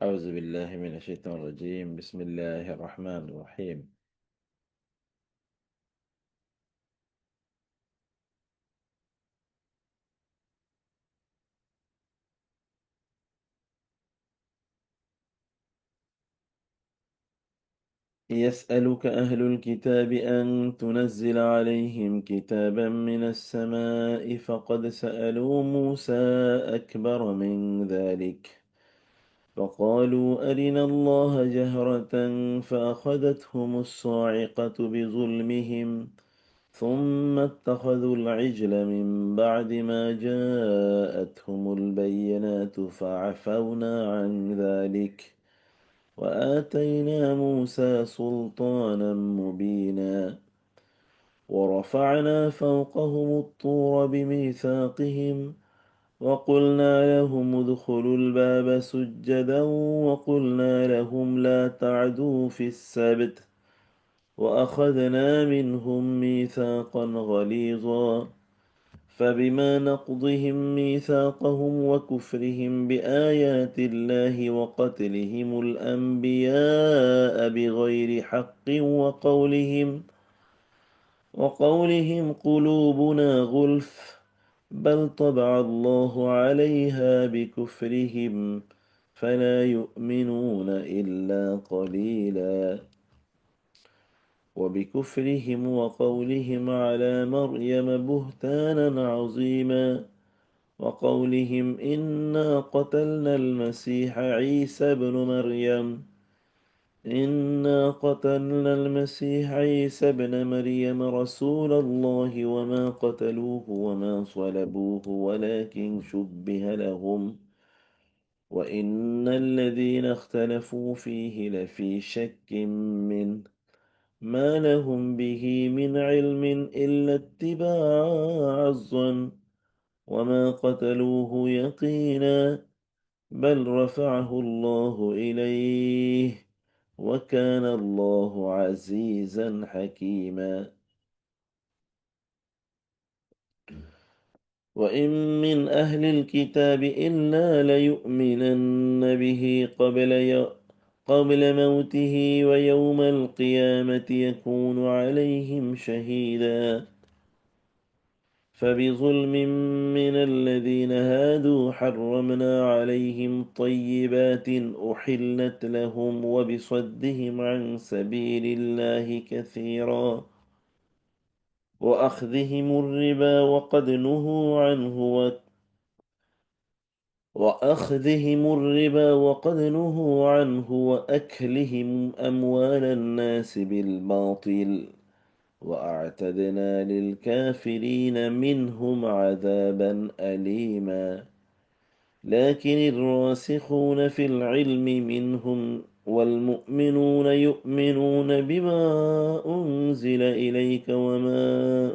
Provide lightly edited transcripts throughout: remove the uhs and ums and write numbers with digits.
أعوذ بالله من الشيطان الرجيم بسم الله الرحمن الرحيم يسألك أهل الكتاب أن تنزل عليهم كتابا من السماء فقد سألوا موسى أكبر من ذلك فقالوا أرنا الله جهرة فأخذتهم الصاعقة بظلمهم ثم اتخذوا العجل من بعد ما جاءتهم البينات فعفونا عن ذلك وآتينا موسى سلطانا مبينا ورفعنا فوقهم الطور بميثاقهم وقلنا لهم ادخلوا الباب سجدا وقلنا لهم لا تعدوا في السبت وأخذنا منهم ميثاقا غليظا فبما نقضهم ميثاقهم وكفرهم بآيات الله وقتلهم الأنبياء بغير حق وقولهم قلوبنا غلف بل طبع الله عليها بكفرهم فلا يؤمنون إلا قليلا وبكفرهم وقولهم على مريم بهتانا عظيما وقولهم إنا قتلنا المسيح عيسى ابن مريم رسول الله وما قتلوه وما صلبوه ولكن شبه لهم وإن الذين اختلفوا فيه لفي شك منه ما لهم به من علم إلا اتباع الظن وما قتلوه يقينا بل رفعه الله إليه وكان الله عزيزا حكيما وإن من أهل الكتاب إلا ليؤمنن به قبل موته ويوم القيامة يكون عليهم شهيدا فبظلم من الذين هادوا حرمنا عليهم طيبات أحلت لهم وبصدهم عن سبيل الله كثيرا وأخذهم الربا وقد نهوا عنه وأكلهم أموال الناس بالباطل وأعتدنا للكافرين منهم عذابا أليما لكن الراسخون في العلم منهم والمؤمنون يؤمنون بما أنزل إليك وما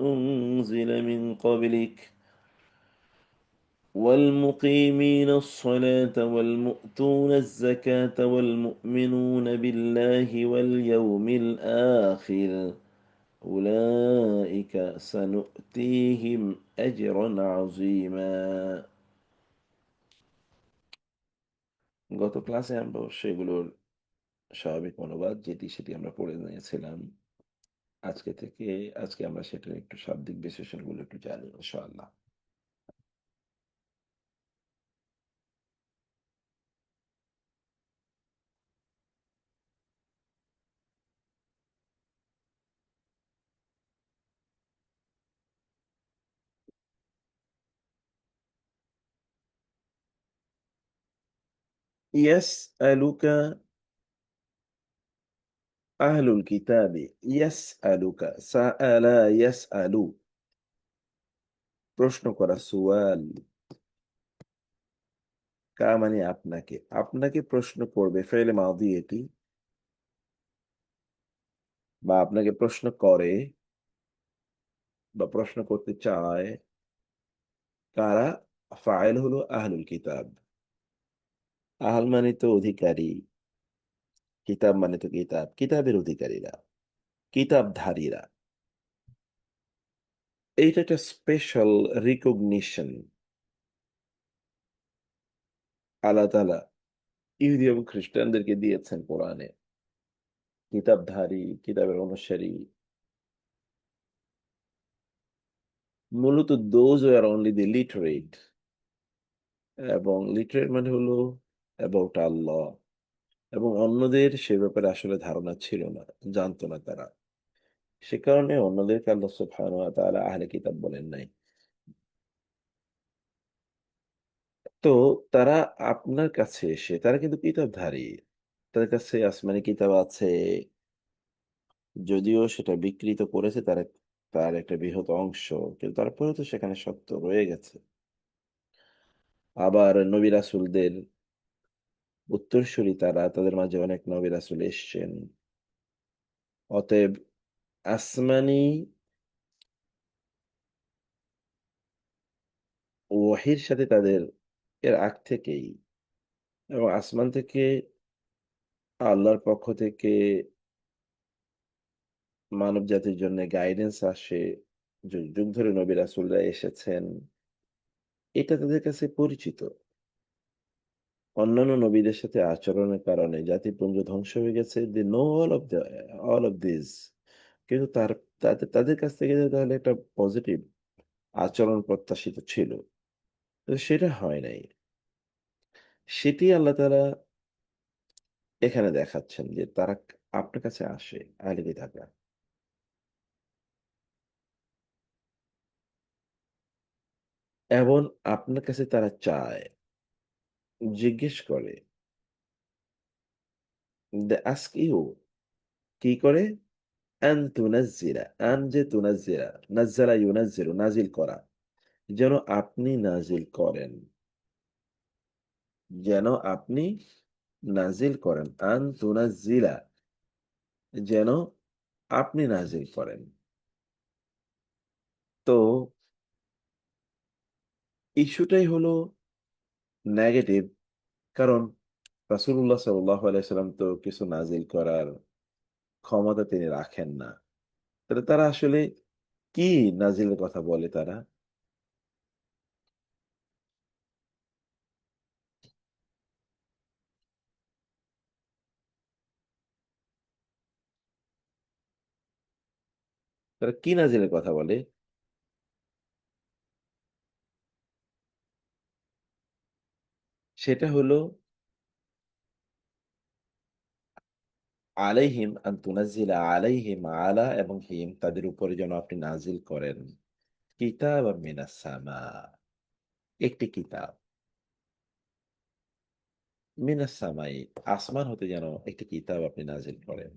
أنزل من قبلك والمقيمين الصلاة والمؤتون الزكاة والمؤمنون بالله واليوم الآخر أولئك سنؤتيهم أجرا عظيما গত ক্লাসে আমরা সেগুলোর স্বাভাবিক অনুবাদ সেটি আমরা পড়ে নিয়েছিলাম আজকে আমরা সেটার একটু শাব্দিক বিশ্লেষণগুলো একটু জানি ইনশাআল্লাহ يسألك أهل الكتاب يسألك سأل يسأل প্রশ্ন করা সুয়াল কা মানে আপনাকে আপনাকে প্রশ্ন করবে ফেলে মাদি এটি বা আপনাকে প্রশ্ন করে বা প্রশ্ন করতে চায় কারা ফাইল হলো আহলুল কিতাব আহল মানে তো অধিকারী কিতাব মানে তো কিতাবের অধিকারীরা কিতাবধারীরা এইটা একটা স্পেশাল রিকগনিশন আল্লাহ তাআলা ইহুদি এবং খ্রিস্টানদেরকে দিয়েছেন কোরআনে। কিতাবধারী, কিতাবের অনুসারী। মূলত those who are only the literate, এবং লিটারেট মানে হলো অ্যাবাউট আল্লাহ, এবং অন্যদের সে ব্যাপারে আসলে ধারণা ছিল না, জানতো না তারা। সে কারণে অন্যদেরকে আল্লাহ সুবহানাহু ওয়া তাআলা আহলে কিতাব বলেন নাই। তো তারা আপনার কাছে এসে তারা কিন্তু কিতাবধারী। তাদের কাছে আসমানি কিতাব আছে, যদিও সেটা বিকৃত করেছে তার একটা বৃহৎ অংশ, কিন্তু তারপরেও তো সেখানে সত্য রয়ে গেছে। আবার নবী রাসূলদের উত্তরসূরি তারা, তাদের মাঝে অনেক নবী রাসূল এসছেন। অতএব আসমানি ওহীর সাথে তাদের এর আগ থেকেই, এবং আসমান থেকে আল্লাহর পক্ষ থেকে মানব জাতির জন্য গাইডেন্স আসে। যুগ যুগ ধরে নবী রাসূলরা এসেছেন। এটা তাদের কাছে পরিচিত। অন্যান্য নবীদের সাথে আচরণের কারণে জাতিপুঞ্জ ধ্বংস হয়ে গেছে। they know all of this, কিন্তু তাদের কাছ থেকে যে তাহলে একটা পজিটিভ আচরণ প্রত্যাশিত ছিল, তো সেটা হয় নাই। সেটি আল্লাহ তাআলা এখানে দেখাচ্ছেন যে তারা আপনার কাছে আসে, আহলে কিতাবরা, এবং আপনার কাছে তারা চায়, জিজ্ঞেস করে, they ask you, কি করে? আন তুনাজ্জিলা, আন যে তুনাজ্জিলা, নাজ্জালা ইউনাজ্জিলু, নাজিল করা, যেন আপনি নাজিল করেন, যেন আপনি নাজিল করেন। আন তুনাজ্জিলা, যেন আপনি নাজিল করেন। তো ইস্যুটাই হলো নেগেটিভ। কারণ রাসূলুল্লাহ সাল্লাল্লাহু আলাইহি সাল্লাম তো কিছু নাজিল করার ক্ষমতা তিনি রাখেন না। তাহলে তারা আসলে কি নাজিলের কথা বলে তারা? তারা কি নাজিলের কথা বলে? সেটা হলো আলাইহিম, আন তুনাজ্জিলা আলাইহিম, আলা এবং হিম, তাদের উপরে যেন আপনি নাজিল করেন কিতাবাম মিনাস সামা, একটি কিতাব, মিনাস সামাই, আসমান হতে যেন একটি কিতাব আপনি নাজিল করেন।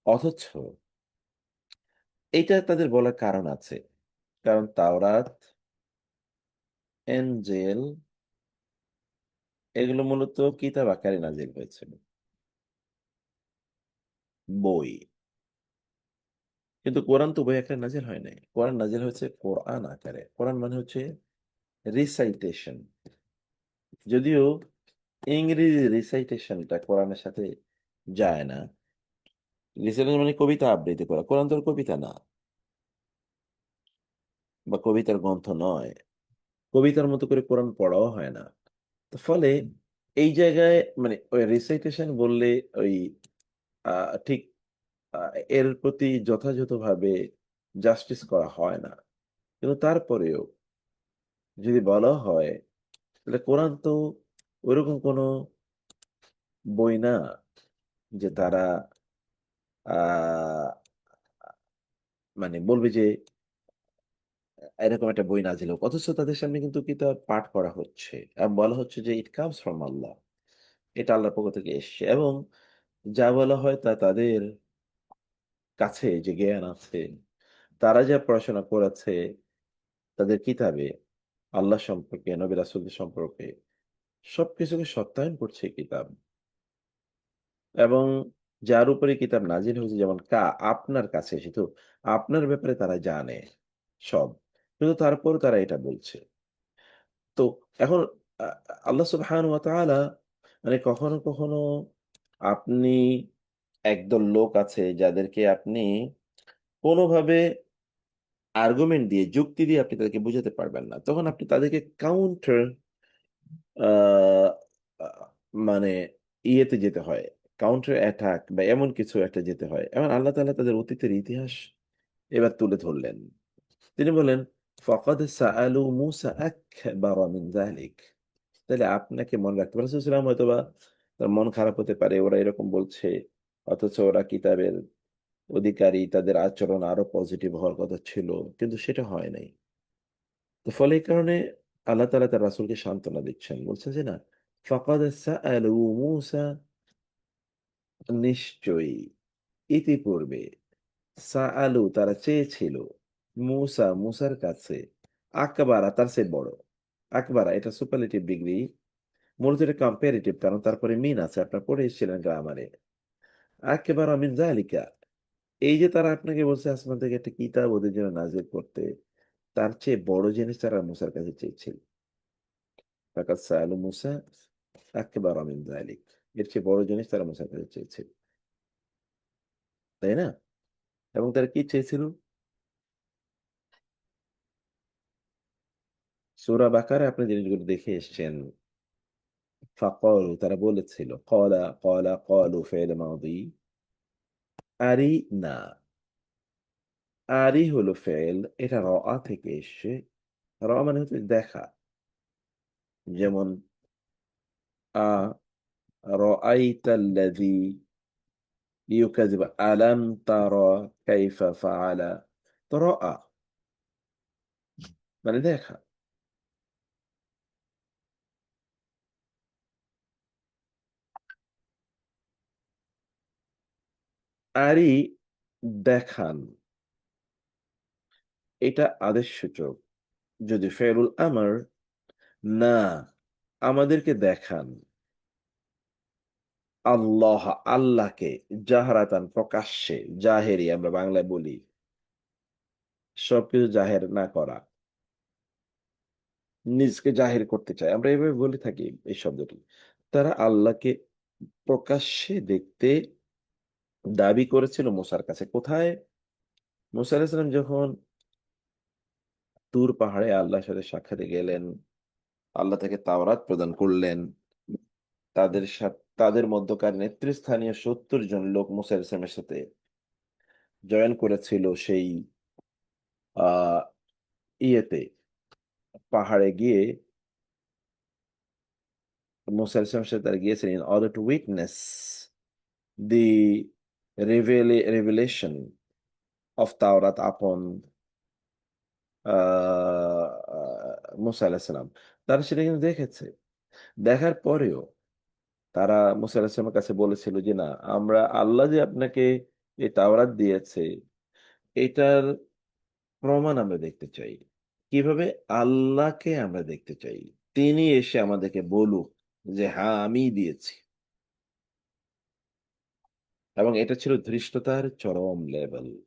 অথচ এইটা তাদের বলার কারণ আছে। কারণ তাওরাত, ইনজিল এগুলো মূলত কিতাব আকারে নাজিল হয়েছিল, বই। কিন্তু কোরআন তো বই আকারে নাজিল হয় নাই। কোরআন নাজিল হয়েছে কোরআন আকারে। কোরআন মানে হচ্ছে রিসাইটেশন। যদিও ইংরেজি রিসাইটেশনটা কোরআনের সাথে যায় না। রিসাইটেশন মানে কবিতা আবৃত্তি করা। কোরআন তো আর কবিতা না, বা কবিতার গ্রন্থ নয়। কবিতার মতো করে কোরআন পড়াও হয় না। তো ফলে এই জায়গায় মানে ওই রিসাইটেশন বললে ওই ঠিক এর প্রতি যথাযথভাবে জাস্টিস করা হয় না। কিন্তু তারপরেও যদি বলা হয়, তাহলে কোরআন তো ওইরকম কোনো বই না যে তারা আহ মানে বলবে যে এরকম একটা বই নাজিল হোক। অথচ তাদের সামনে কিন্তু কিতাব পাঠ করা হচ্ছে এবং বলা হচ্ছে যে ইট কামস ফ্রম আল্লাহ, এটা আল্লাহর পক্ষ থেকে এসছে, এবং যা বলা হয় তা তাদের কাছে যে জ্ঞান আছে, তারা যা পড়াশোনা করেছে তাদের কিতাবে আল্লাহ সম্পর্কে, নবী রাসূলদের সম্পর্কে সবকিছুকে সত্যায়ন করছে এই কিতাব। এবং যার উপরে কিতাব নাজিল হয়েছে, যেমন আপনার কাছে এসে, তো আপনার ব্যাপারে তারা জানে সব। কিন্তু তারপরও তারা এটা বলছে। তো এখন আ আল্লাহ সুবহানাহু ওয়া তাআলা মানে কখনো, কখনো আপনি একদল লোক আছে যাদেরকে আপনি কোনোভাবে আর্গুমেন্ট দিয়ে, যুক্তি দিয়ে আপনি তাদেরকে বুঝাতে পারবেন না। তখন আপনি তাদেরকে কাউন্টার আ মানে ইয়েতে যেতে হয়। কাউন্টার অ্যাটাক বা এমন কিছু একটা যেতে হয়। এখন আল্লাহ তাআলা তাদের অতীতের ইতিহাস এবার তুলে ধরলেন। তিনি বললেন, "ফাকাদ সাআলু মূসা আকবারা মিন যালিক।" তাইলে আপনাকে মনে রাখতে হবে। রাসূলুল্লাহ সাল্লাল্লাহু আলাইহি ওয়াসাল্লাম হয়তোবা তার মন খারাপ হতে পারে। ওরা এরকম বলছে। অথচ ওরা কিতাবের অধিকারী, তাদের আচরণ আরো পজিটিভ হওয়ার কথা ছিল। কিন্তু সেটা হয় নাই। তো ফলে এই কারণে আল্লাহ তাআলা তার রাসূলকে সান্ত্বনা দিচ্ছেন। বলছেন যে, "না, ফাকাদ সাআলু মূসা নিশ্চয়ই ইতিপূর্বে সাআলু তারা চেয়েছিল মুসার কাছে আকবারা তার চেয়ে বড়। আকবারা এটা সুপারলেটিভ ডিগ্রি। মূলত এটা কম্পারেটিভ কারণ তারপরে মিন আছে। আপনারা পড়ে এসেছিলেন গ্রামারে। আকবারা মিন যালিকা এই যে তারা আপনাকে বলছে আসমান থেকে একটা কিতাব ওদের জন্য নাযিল করতে, তার চেয়ে বড় জিনিস তারা মুসার কাছে চেয়েছিল। ফাকাদ সাআলু মুসা আকবারা মিন যালিক। এর চেয়ে বড় জিনিস তারা মুসার কাছে চেয়েছিল। তাই না? এবং তারা কি চেয়েছিল? সূরা বাকারায় আপনি জিনিসগুলো দেখে এসছেন। ফাকালু তারা বলেছিল। ক্বালু ফি'ল মাদি। আরিনা। আরি হলো ফেল। এটা রআ থেকে এসছে। মানে হচ্ছে দেখা। যেমন আ রাআইতাল্লাযী ইউকাযিবু আলাম তারা কাইফা ফাআলা। তো রআ মানে দেখা। আরি দেখান। এটা আদেশসূচক। যদি ফেলুল আমর না আমাদেরকে দেখান। আল্লাহ আল্লাহকে জাহরাতান প্রকাশ্যে জাহেরি আমরা বাংলায় বলি। সবকিছু জাহের না করা। নিজকে জাহির করতে চায়। আমরা এভাবে বলে থাকি এই শব্দটি। তারা আল্লাহকে প্রকাশ্যে দেখতে দাবি করেছিল মুসার কাছে। কোথায়? মুসা আলাইহিস সালাম যখন তুর পাহাড়ে আল্লাহর সাথে সাক্ষাতে গেলেন, আল্লাহ তাকে তাওরাত প্রদান করলেন। তাদের মধ্যকার নেতৃস্থানীয় ৭০ জন লোক মুসা আলাইহিস সালামের সাথে জয়েন করেছিল সেই আ ইয়েতে পাহাড়ে গিয়ে মুসা আলাইহিস সালামের সাথে তারা গিয়েছিলেন in order to witness the revelation of Taurat upon মুসা আলাইহিস সালাম। তারা সেটা কিন্তু দেখেছে। দেখার পরেও তারা মুসা আলাইহিস সালামের কাছে বলেছিল যে, "না, আমরা আল্লাহ যে আপনাকে এই তাওরাত দিয়েছে, এটার প্রমাণ আমরা দেখতে চাই।" কিভাবে? আল্লাহকে আমরা দেখতে চাই। তিনি এসে আমাদেরকে বলুক যে, "হ্যাঁ, আমিই দিয়েছি।" এবং এটা ছিল ধৃষ্টতার চরম লেভেল।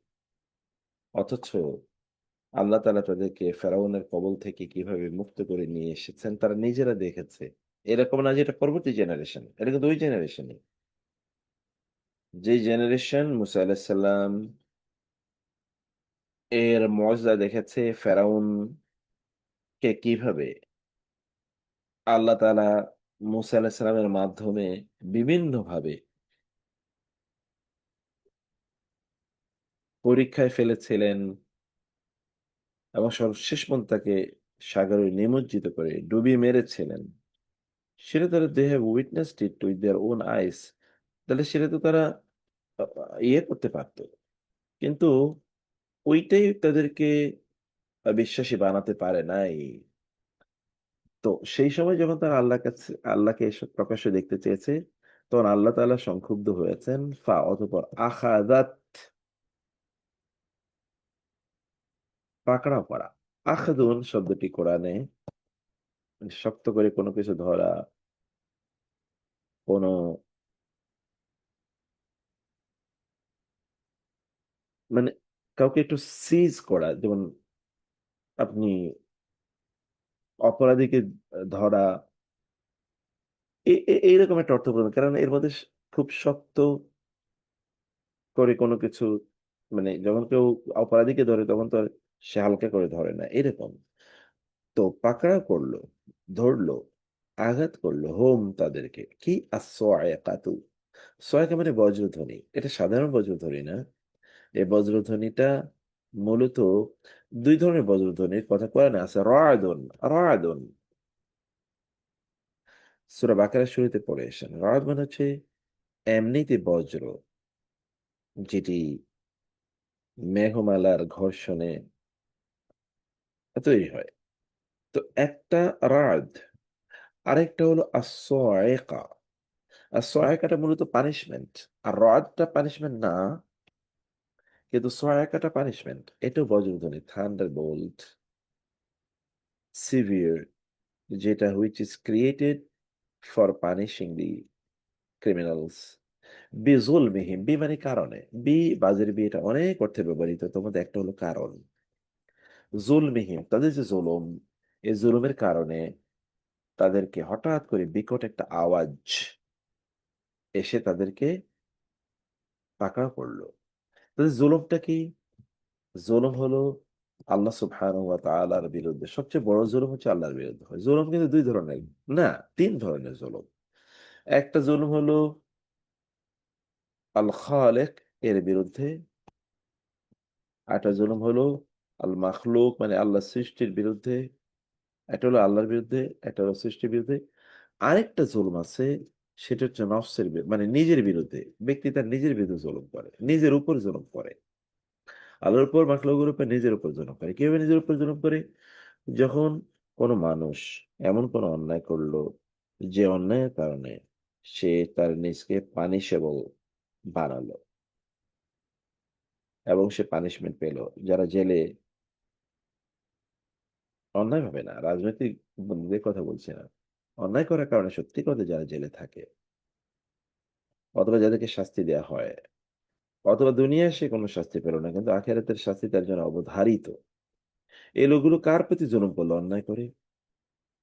অথচ আল্লাহ তাআলা তাদেরকে ফেরাউনের কবল থেকে কিভাবে মুক্ত করে নিয়ে এসেছেন তারা নিজেরা দেখেছে। এরকম না যে এটা পরবর্তী জেনারেশন। এটা কিন্তু ওই জেনারেশনই। যে জেনারেশন মুসা আলাইহিস সালাম এর মুজিজা দেখেছে ফেরাউনকে কিভাবে আল্লাহ তাআলা মুসা আলাইহিস সালামের মাধ্যমে বিভিন্নভাবে পরীক্ষায় ফেলেছিলেন এবং সর্বশেষ পর্যন্ত তাকে সাগরে নিমজ্জিত করে ডুবিয়ে মেরেছিলেন। সেটা তারা they have witnessed it with their own eyes তাহলে সেটা তো তারা ইয়ে করতে পারত। কিন্তু ওইটাই তাদেরকে বিশ্বাসী বানাতে পারে নাই। তো সেই সময় যখন তারা আল্লাহকে এসব প্রকাশ্যে দেখতে চেয়েছে, তখন আল্লাহ তাআলা সংক্ষুব্ধ হয়েছেন। অতঃপর আখাযাত পাকড়াও করা। আখাযুন শব্দটি কোরআনে শক্ত করে কোনো কিছু ধরা, কোনো মানে কাউকে একটু সিজ করা। যেমন আপনি অপরাধীকে ধরা এইরকম একটা অর্থ প্রদান। কারণ এর মধ্যে খুব শক্ত করে কোনো কিছু মানে যখন কেউ অপরাধীকে ধরে তখন তো আর সে হালকা করে ধরে না। এরকম। তো পাকড়াও করল, ধরল। আঘাত করলো হোম তাদেরকে। কি আসসাইকাতু? সয়াকা মানে বজ্রধ্বনি। এটা সাধারণ বজ্রধ্বনি না। এই বজ্রধ্বনিটা মূলত ২ ধরনের বজ্রধ্বনির কথা কোরআনে আছে। রাআদুন, রাআদুন। সূরা বাকারার শুরুতে পড়ে এসেছেন। রাআদ মানে হচ্ছে এমনিতে বজ্র, যেটি মেঘমালার ঘর্ষণে তৈরি হয়। তো একটা রাদ, আরেকটা হলো আসসাইকা। আসসাইকাটা মূলত পানিশমেন্ট। আর রাদটা পানিশমেন্ট না, কিন্তু সয়াকাটা পানিশমেন্ট। এটাও বজ্রধ্বনি, থান্ডারবোল্ট, সিভিয়ার, যেটা which is created for punishing the criminals বিজুলমিহিম। বি মানে কারণে। বি বাজের বি, এটা অনেক অর্থে ব্যবহৃত। তার মধ্যে একটা হলো কারণ। জুলমিহিম তাদের যে জুলুম, এই জুলুমের কারণে তাদেরকে হঠাৎ করে বিকট একটা আওয়াজ এসে তাদেরকে পাকড়াও করলো। তাদের জুলুমটা কি? জুলুম হলো আল্লাহ সুবহানাহু ওয়া তাআলার বিরুদ্ধে। সবচেয়ে বড় জুলুম হচ্ছে আল্লাহর বিরুদ্ধে হয়। জুলুম কিন্তু ২ ধরনের, না ৩ ধরনের জুলুম। একটা জুলুম হলো আল খালেক এর বিরুদ্ধে, আরেকটা জুলুম হলো আল মাখলুক মানে আল্লাহর সৃষ্টির বিরুদ্ধে, একটা হলো আল্লাহর বিরুদ্ধে, একটা হলো সৃষ্টির বিরুদ্ধে। আরেকটা জুলুম আছে, সেটা হচ্ছে নফসের মানে নিজের বিরুদ্ধে। ব্যক্তি তার নিজের বিরুদ্ধে জুলুম করে, নিজের উপর জুলুম করে। আল্লাহর উপর, মাখলুকের উপর, নিজের উপর জুলুম করে। কিভাবে নিজের উপর জুলুম করে? যখন কোনো মানুষ এমন কোনো অন্যায় করলো, যে অন্যায়ের কারণে সে তার নিজকে পানিশেবল বানালো এবং সে পানিশমেন্ট পেল। যারা জেলে, অন্যায়ভাবে না, রাজনৈতিক বন্দীদের কথা বলছি না। অন্যায় করার কারণে সত্যি কথা যারা জেলে থাকে, অথবা যাদেরকে শাস্তি দেওয়া হয়, অথবা দুনিয়ায় সে কোনো শাস্তি পেল না কিন্তু আখিরাতের শাস্তি তার জন্য অবধারিত। এই লোকগুলো কার প্রতি জুলুম করলো অন্যায় করে?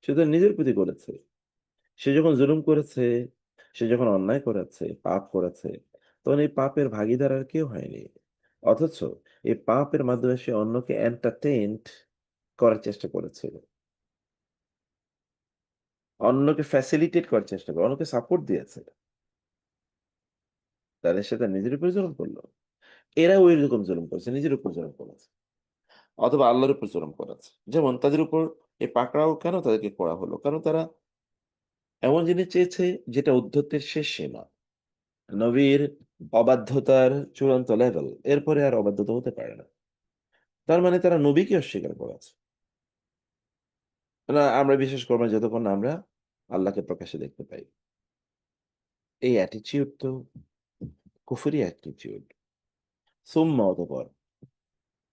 সে তো নিজের প্রতি করেছে। সে যখন জুলুম করেছে, সে যখন অন্যায় করেছে, পাপ করেছে, তখন এই পাপের ভাগীদার আর কেউ হয়নি। অথচ এই পাপের মাধ্যমে সে অন্যকে এন্টারটেইনড করার চেষ্টা করেছিল, অন্যকে ফ্যাসিলিটেট করার চেষ্টা করে, অন্যকে সাপোর্ট দিয়েছে। তাহলে সে তার নিজের উপর জুলুম করলো। এরা ওই রকম জুলুম করেছে, নিজের উপর জুলুম করেছে, অথবা আল্লাহর উপর জুলুম করেছে। যেমন তাদের উপর এই পাকড়াও কেন তাদেরকে করা হলো? কারণ তারা এমন জিনিস চেয়েছে যেটা উদ্ধত্যের শেষ সীমা, নবীর অবাধ্যতার চূড়ান্ত লেভেল। এরপরে আর অবাধ্যতা হতে পারে না। তার মানে তারা নবীকে অস্বীকার করেছে। না, আমরা বিশ্বাস করবো না যতক্ষণ না আমরা আল্লাহকে প্রকাশ্যে দেখতে পাই। এই অ্যাটিচিউড তো কুফরি অ্যাটিচিউড। সুম্মা অতঃপর,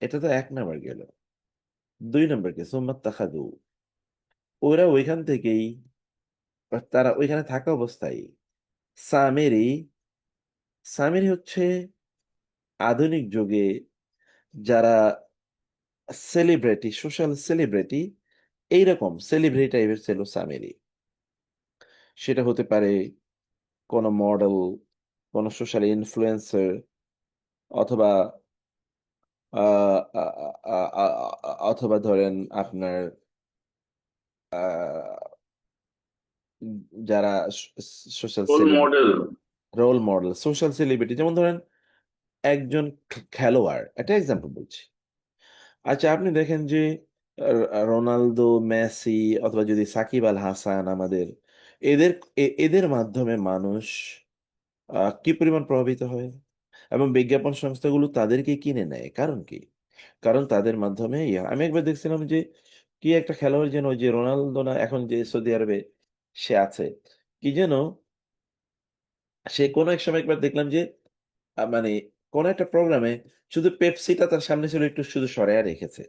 এটা তো ১ নাম্বার গেল। ২ নাম্বার কি? সুম্মা তাখাদু, ওরা ওইখান থেকেই, তারা ওইখানে থাকা অবস্থায় সামেরি, সামেরি হচ্ছে আধুনিক যুগে যারা সেলিব্রিটি, সোশ্যাল সেলিব্রিটি, এইরকম সেলিব্রিটি টাইপের ছিল সামেরি। সেটা হতে পারে কোনো মডেল, কোনো সোশ্যাল ইনফ্লুয়েন্সার, অথবা আ আ আ আ আ অথবা ধরেন আপনার আ যারা social role model. Role model, social celebrity, যেমন ধরেন একজন খেলোয়াড়, একটা এক্সাম্পল বলছি। আচ্ছা আপনি দেখেন যে রোনালদো, মেসি, অথবা যদি সাকিব আল হাসান আমাদের, এদের এদের মাধ্যমে মানুষ কি পরিমাণ প্রভাবিত হয়, এবং বিজ্ঞাপন সংস্থাগুলো তাদেরকে কিনে নেয়। কারণ কি? কারণ তাদের মাধ্যমে আমি একবার দেখছিলাম যে কি একটা খেলোয়াড় যেন, ওই যে রোনালদো না, এখন যে সৌদি আরবে সে আছে, কি যেন, সে কোনো এক সময় একবার দেখলাম যে মানে কোন একটা প্রোগ্রামে শুধু পেপসিটা তার সামনে ছিল, একটু শুধু সরাইয়া রেখেছে,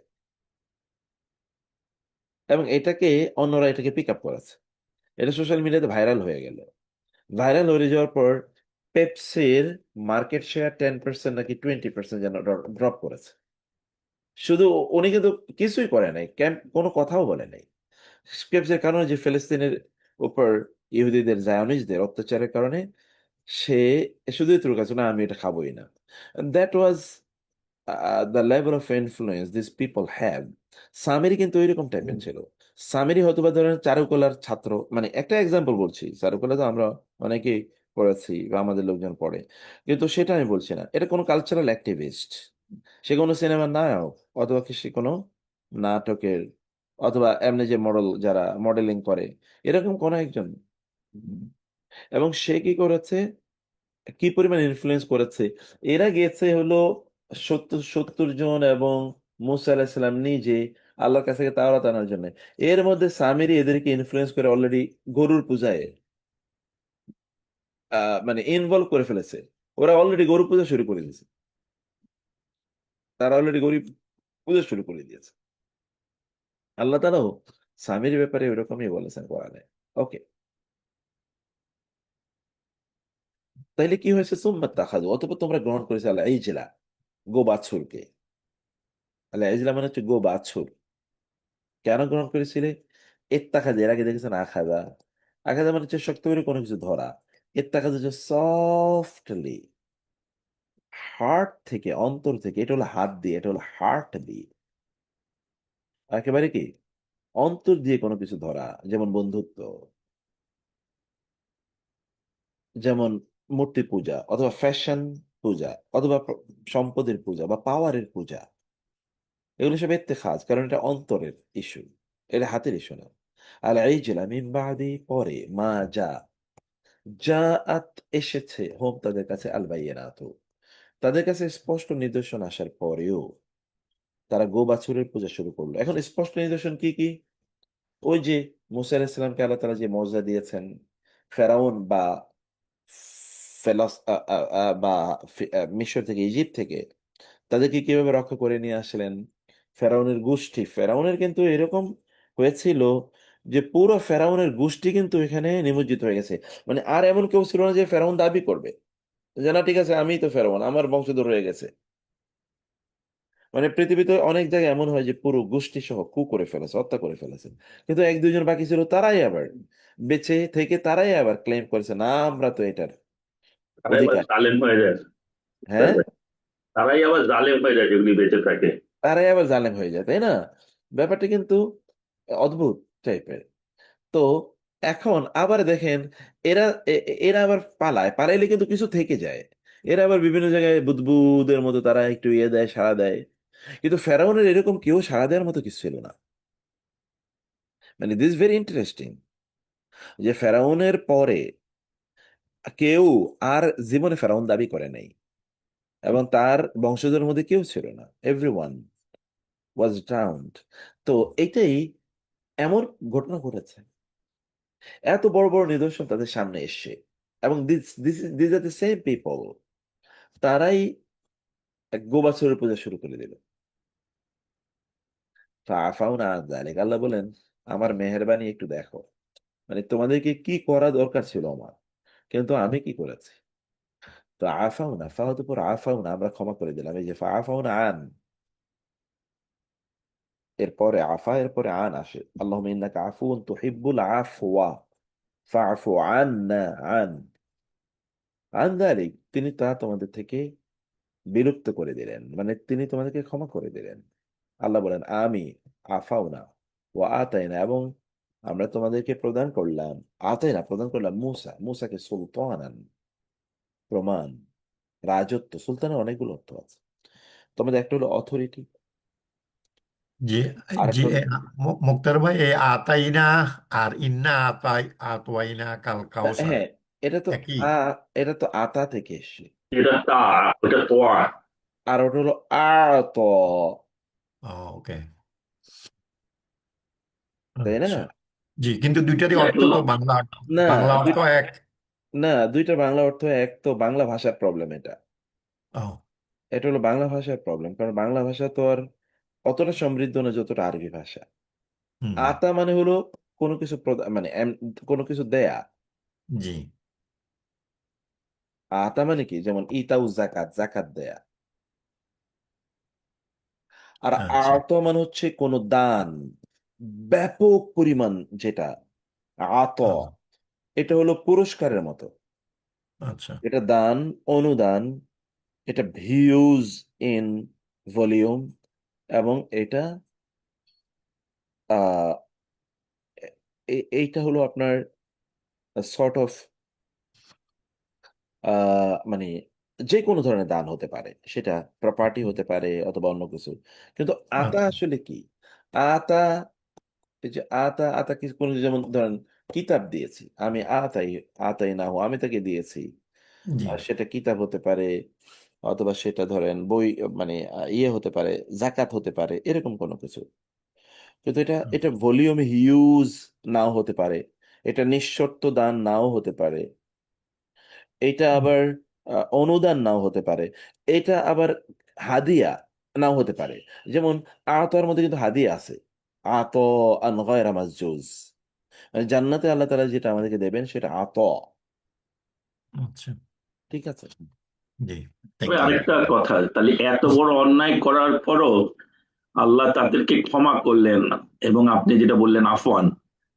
এবং এটাকে অন্যরা এটাকে পিক আপ করেছে। এটা সোশ্যাল মিডিয়াতে ভাইরাল হয়ে গেল। ভাইরাল হয়ে যাওয়ার পর পেপসির মার্কেট শেয়ার 10% নাকি 20% যেন ড্রপ করেছে। শুধু উনি কিন্তু কিছুই করে নাই, ক্যাম্প কোনো কথাও বলে নাই। পেপসির কারণে যে ফিলিস্তিনের উপর ইহুদিদের, জায়নিস্টদের অত্যাচারের কারণে সে শুধু এটুকু কাছে, না আমি এটা খাবোই না। That was the level of influence this people have. সামিরি কিন্তু ওইরকম টাইপের ছিল। সামিরি হয়তোবা ধরেন চারুকলার ছাত্র, মানে একটা এক্সাম্পল বলছি, চারুকলা তো আমরা অনেকেই পড়েছি বা আমাদের লোকজন পড়ে, কিন্তু সেটা আমি বলছি না। এটা কোনো কালচারাল অ্যাক্টিভিস্ট, সে কোনো সিনেমার নায়ক, অথবা কি সে কোনো নাটকের, অথবা এমনি যে মডেল যারা মডেলিং করে, এরকম কোনো একজন। হুম। এবং সে কি করেছে, কি পরিমাণ ইনফ্লুয়েন্স করেছে। এরা গিয়েছে হলো 70 জন, এবং মুসা আলাহিসাল্লাম নিজে আল্লাহর কাছ থেকে তাওরাত আনার জন্য। এর মধ্যে সামিরি এদেরকে ইনফ্লুয়েন্স করে অলরেডি গরুর পূজায় মানে ইনভলভ করে ফেলেছে। ওরা অলরেডি গরু পূজা শুরু করে দিয়েছে, তারা অলরেডি গরু পূজা শুরু করে দিয়েছে। আল্লাহ তাআলাও সামির ব্যাপারে ওরকমই বলেছেন কোরআনে। ওকে, তাইলে কি হয়েছে, সুম্মা তাখাযু, অতঃপর তোমরা গ্রহণ করেছে আল্লাহ ইজলা, গো বাছুরকে। আল্লাহ ইজলা মানে হচ্ছে গো বাছুর। কেন গ্রহণ করেছিলে? ইত্তাখাযা, এর আগে দেখেছেন আখাযা। আখাযা মানে হচ্ছে শক্ত করে কোনো কিছু ধরা। ইত্তাখাযা হচ্ছে সফটলি, হার্ট থেকে, অন্তর থেকে। এটা হলো হাত দিয়ে, এটা হলো হার্ট দিয়ে, একেবারে কি অন্তর দিয়ে কোনো কিছু ধরা। যেমন বন্ধুত্ব, যেমন মূর্তি পূজা, অথবা ফ্যাশন পূজা, অথবা সম্পদের পূজা বা পাওয়ারের পূজা। এগুলো সব ইত্তেখাজ, কারণ এটা অন্তরের ইস্যু, এটা হাতের ইস্যু না। আল ইজলা মিন বাদি, পরে, মা যা, জাআত এসেছে, হোম তাদের কাছে, আল বাইয়িনাতু, তাদের কাছে স্পষ্ট নিদর্শন আসার পরেও তারা গো বাছুরের পূজা শুরু করলো। এখন স্পষ্ট নিদর্শন কি কি? ওই যে মুসা আলাইহিস সালামকে আল্লাহ তাআলা যে মর্যাদা দিয়েছেন, ফেরাউন বা বা মিশর থেকে, ইজিপ্ট থেকে তাদেরকে কিভাবে রক্ষা করে নিয়ে আসলেন। ফেরাউনের গোষ্ঠী, ফেরাউনের কিন্তু এরকম হয়েছিল যে পুরো ফেরাউনের গোষ্ঠী কিন্তু এখানে নিমজ্জিত হয়ে গেছে। মানে আর এমন কেউ ছিল না যে ফেরাউন দাবি করবে যে না ঠিক আছে আমি তো ফেরাউন, আমার বংশধর হয়ে গেছে। মানে পৃথিবীতে অনেক জায়গায় এমন হয় যে পুরো গোষ্ঠী সহ কু করে ফেলেছে, হত্যা করে ফেলেছে, কিন্তু এক দুইজন বাকি ছিল, তারাই আবার বেঁচে থেকে তারাই আবার ক্লেম করেছে না আমরা তো এটার তারাই আবার অধিকার। জালেম হয়ে যায়। হ্যাঁ, তারাই আবার জালেম হয়ে যায় যেগুলি বেঁচে থাকে। তারাই আবার জালেম হয়ে যায়, তাই না? ব্যাপারটা কিন্তু অদ্ভুত টাইপের। তো এখন আবার দেখেন, এরা এরা আবার পালায়, পালাইলে কিন্তু কিছু থেকে যায়। এরা আবার বিভিন্ন জায়গায় বুদবুদের মতো তারা একটু ইয়ে দেয়, সাড়া দেয়। কিন্তু ফেরাউনের এরকম কেউ সাড়া দেওয়ার মতো কিছু ছিল না। মানে দিস ভেরি ইন্টারেস্টিং, যে ফেরাউনের পরে কেউ আর জীবনে ফেরাউন দাবি করে নাই, এবং তার বংশধের মধ্যে কেউ ছিল না। Everyone was downed. তো এটাই এমন ঘটনা ঘটেছে, এত বড় বড় নিদর্শন তাদের সামনে এসছে, এবং this are the same people, তারাই এক গোবাছরের পূজা শুরু করে দিল। ফাআফাউনা আন যালিক, আল্লাহ বলেন আমার মেহেরবানি একটু দেখো। মানে তোমাদেরকে কি করা দরকার ছিল আমার, কিন্তু আমি কি করেছি। তো আফাউনা, ফাহত পর আফাউনা, আমরা ক্ষমা করে দিলাম। এই যে ফাআফাউনা আন, এরপরে আফা, এরপরে আন আসে। আল্লাহুম্মা ইন্নাকা আফুউন তুহিব্বুল আফওয়া ফাআফু আন্না। আন আন যালিক, তিনি তা তোমাদের থেকে বিলুপ্ত করে দিলেন, মানে তিনি তোমাদেরকে ক্ষমা করে দিলেন। আল্লাহ বলেন আমি আফাউনা ও আতাইনা, এবং আমরা তোমাদেরকে প্রদান করলাম, আতাইনা প্রদান করলাম, মুসাকে সুলতানান, প্রমাণ, রাজত্ব। সুলতানের অনেকগুলো অর্থ আছে, তোমাদের একটা হলো অথরিটি, জি। আর জি। একটা হলো মুক্তার ভাই, এই আতাইনা আর ইন্না আতওয়াইনা কাল কাউসার হ্যাঁ, এটা তো একই? আ এটা তো আতা থেকে এসছে। এটা তা, ওটা তোয়া। আর ওটা হলো আত, ওকে। তাই না? আচ্ছা। জি, কিন্তু দুইটারই অর্থ তো বাংলা, না, বাংলা অর্থ দুই- এক। না, দুইটা বাংলা অর্থ এক, তো বাংলা ভাষার প্রবলেম এটা। ও। এটা হলো বাংলা ভাষার প্রবলেম, কারণ বাংলা ভাষা তো আর অতটা সমৃদ্ধ না যতটা আরবি ভাষা। হুম। আতা মানে হলো কোনো কিছু মানে কোনো কিছু দেয়া। জি। আতা মানে কি, যেমন ইতাউ জাকাত, জাকাত দেয়া। আর আচ্ছা। আত মানে হচ্ছে কোনো দান, ব্যাপক পরিমাণ, যেটা আত, ও, এটা হলো পুরস্কারের মতো। আচ্ছা। এটা দান, অনুদান, এটা ভিউজ ইন ভলিউম, এবং এটা এইটা হলো আপনার সর্ট অফ মানে যে কোনো ধরনের দান হতে পারে। সেটা প্রপার্টি হতে পারে অথবা অন্য কিছু। কিন্তু আতা আচ্ছা, আসলে কি? আতা এই যে আতা কি কোনো যেমন ধরেন কিতাব দিয়েছি। আমি আতাই নাহু আমি তাকে দিয়েছি। জি, সেটা কিতাব হতে পারে অথবা সেটা ধরেন বই মানে ইয়ে হতে পারে, যাকাত হতে পারে এরকম কোনো কিছু। কিন্তু এটা ভলিউমে হিউজ নাও হতে পারে। এটা নিঃশর্ত দান নাও হতে পারে। এটা আবার অনুদান নাও হতে পারে। এটা আবার হাদিয়া নাও হতে পারে। যেমন আতর মধ্যে কিন্তু হাদিয়া আছে। আত আন গয়রা মাজজুজ। মানে জান্নাতে আল্লাহ তাআলা যেটা আমাদেরকে দেবেন সেটা আত। আচ্ছা, ঠিক আছে? জি, তবে থ্যাংক ইউ। আরেকটা কথা, তাহলে এত বড় অন্যায় করার পরও আল্লাহ তাদেরকে ক্ষমা করলেন, এবং আপনি যেটা বললেন আফওয়ান,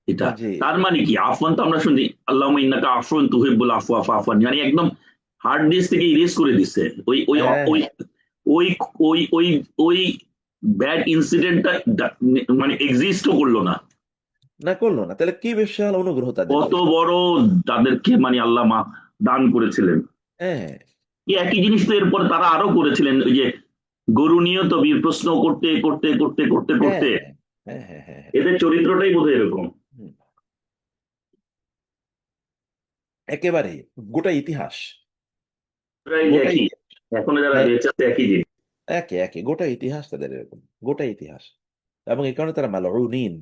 এটা জি। তার মানে কি? আফওয়ান তো আমরা শুনি আল্লাহুম্মা ইন্নাকা আফুন তুহিব্বুল আফওয়া ফাফু আননি, মানে একদম হার্ড ডিস্ক থেকে ইরেজ করে দিচ্ছে ওই ওই হ্যাঁ, ওই হ্যাঁ। ওই ওই ওই ওই ব্যাড ইনসিডেন্টটা মানে এক্সিস্টও করলো না। না করলো না। তাহলে কি বিশাল অনুগ্রহ তাদের কত জন্য। বড় তাদেরকে মানে আল্লাহ দান করেছিলেন। হ্যাঁ, এই একই জিনিস তো এরপর তারা আরো করেছিলেন, ওই যে গরু নিয়ে তো প্রশ্ন করতে করতে করতে করতে হ্যাঁ, করতে হ্যাঁ, হ্যাঁ, হ্যাঁ, হ্যাঁ। এদের চরিত্রটাই বোধহয় এরকম। হুম। একেবারেই গোটা ইতিহাস। প্রায় গোটা একই, ইতিহাস। এখনো যারা হ্যাঁ, বেঁচে আছে একই জিনিস। একে গোটা ইতিহাস তাদের এরকম। গোটা ইতিহাস। এবং এই কারণে তারা মালউনিন।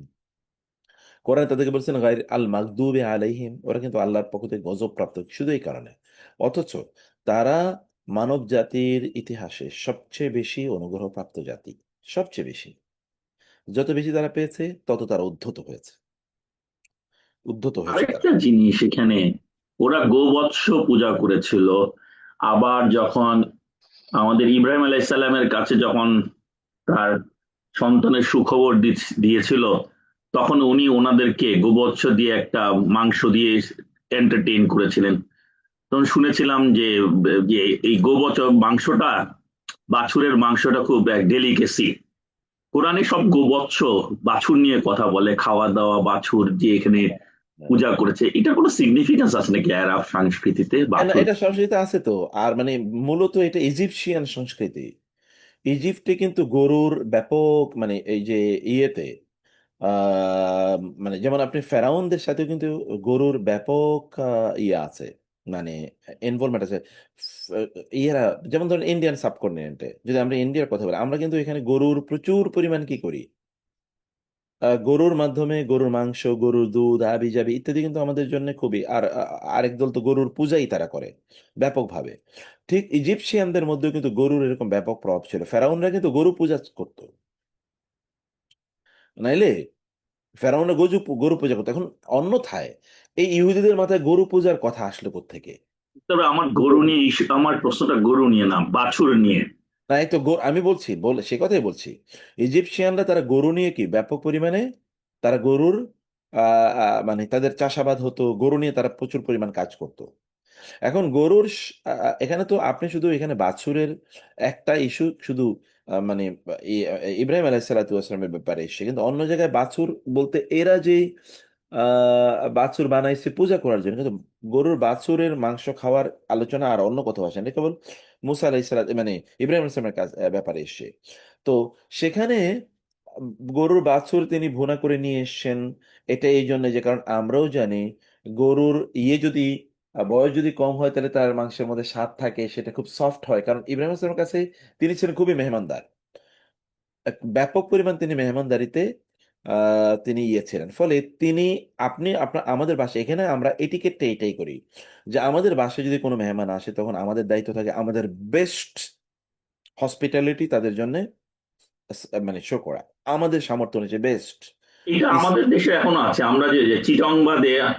কোরআন তাদেরকে বলছেন গায়র আল মাগদুবি আলাইহিম, ওরা কিন্তু আল্লাহর পক্ষ থেকে গজব প্রাপ্ত শুধু এই কারণে। অথচ তারা মানব জাতির ইতিহাসে সবচেয়ে বেশি অনুগ্রহপ্রাপ্ত জাতি। সবচেয়ে বেশি। যত বেশি তারা পেয়েছে তত তারা উদ্ধত হয়েছে তারা। আরেকটা জিনিস এখানে, ওরা গোবৎস পূজা করেছিল। আবার যখন আমাদের ইব্রাহিম আলাইসাল্লামের কাছে যখন তার সন্তানের সুখবর দিয়েছিল, তখন উনি ওনাদেরকে গোবৎস দিয়ে একটা মাংস দিয়ে এন্টারটেইন করেছিলেন। তখন শুনেছিলাম যে যে এই গোবৎস মাংসটা, বাছুরের মাংসটা খুব এক ডেলিকেসি। কোরআনে সব গোবৎস বাছুর নিয়ে কথা বলে, খাওয়া দাওয়া বাছুর যে এখানে হ্যাঁ। পূজা করেছে, এটা কোনো সিগনিফিকেন্স আছে নাকি আরব সংস্কৃতিতে না বাছুর? এটা সংস্কৃতি আছে তো। আর মানে মূলত এটা ইজিপশিয়ান সংস্কৃতি। ইজিপ্টে কিন্তু গরুর ব্যাপক মানে এই যে ইয়েতে মানে যেমন আপনি ফেরাউনদের সাথে কিন্তু গরুর ব্যাপক ইয়ে আছে। মানে ইনভলভমেন্ট আছে। ইয়েরা যেমন ধরেন ইন্ডিয়ান সাবকন্টিনেন্টে যদি আমরা ইন্ডিয়ার কথা বলি আমরা কিন্তু এখানে গরুর প্রচুর পরিমাণ কি করি গরুর মাধ্যমে গরুর মাংস গরুর দুধ হাবি জাবি ইত্যাদি কিন্তু আমাদের জন্য খুবই আর আরেক দল তো গরুর পূজাই তারা করে ব্যাপকভাবে। ঠিক ইজিপশিয়ানদের মধ্যেও কিন্তু গরুর এরকম ব্যাপক প্রভাব ছিল ফেরাউনরা কিন্তু গরু পূজা করতো নাইলে ফেরাউনরা গরু পূজা করতো এখন অন্যথায় এই ইহুদিদের মাথায় গরু পূজার কথা আসলো কোত্থেকে। তবে আমার গরু নিয়ে আমার প্রশ্নটা গরু নিয়ে না, বাছুর নিয়ে। না এই তো আমি বলছি সে কথাই বলছি। ইজিপশিয়ানরা তারা গরু নিয়ে কি ব্যাপক পরিমাণে তারা গরুর মানে তাদের চাষাবাদ হতো গরু নিয়ে তারা প্রচুর পরিমাণ কাজ করতো। এখন গরুর এখানে তো আপনি শুধু এখানে বাছুরের একটা ইস্যু শুধু মানে ইব্রাহিম আলাইসালামের ব্যাপারে এসছে কিন্তু অন্য জায়গায় বাছুর বলতে এরা যে বাছুর বানাইছে পূজা করার জন্য কিন্তু গরুর বাছুরের মাংস খাওয়ার আলোচনা আর অন্য কোথাও আসে না এটা কেবল মুসা আলাইসালাম মানে ইব্রাহিম আলাইসালামের কাজ ব্যাপারে এসছে। তো সেখানে উম, গরুর বাছুর তিনি ভুনা করে নিয়ে এসছেন। এটা এই জন্য যে কারণ আমরাও জানি গরুর ইয়ে যদি বয়স যদি কম হয় তাহলে তার মাংসের মধ্যে স্বাদ থাকে সেটা খুব সফট হয় কারণ ইব্রাহিম আসলামের কাছে তিনি ছিলেন খুবই মেহমানদার। এক ব্যাপক পরিমাণ তিনি মেহমানদারিতে তিনি ইয়ে ছিলেন ফলে তিনি আপনি আপনার আমাদের বাসায় এখানে আমরা এটিকেটটা এটাই করি যে আমাদের বাসায় যদি কোনো মেহমান আসে তখন আমাদের দায়িত্ব থাকে আমাদের বেস্ট হসপিটালিটি তাদের জন্য মানে শো করা আমাদের সামর্থ্য অনুযায়ী বেস্ট। এটা আমাদের দেশে এখনো আছে, আমরা যে যে চিটং বাদে হ্যাঁ,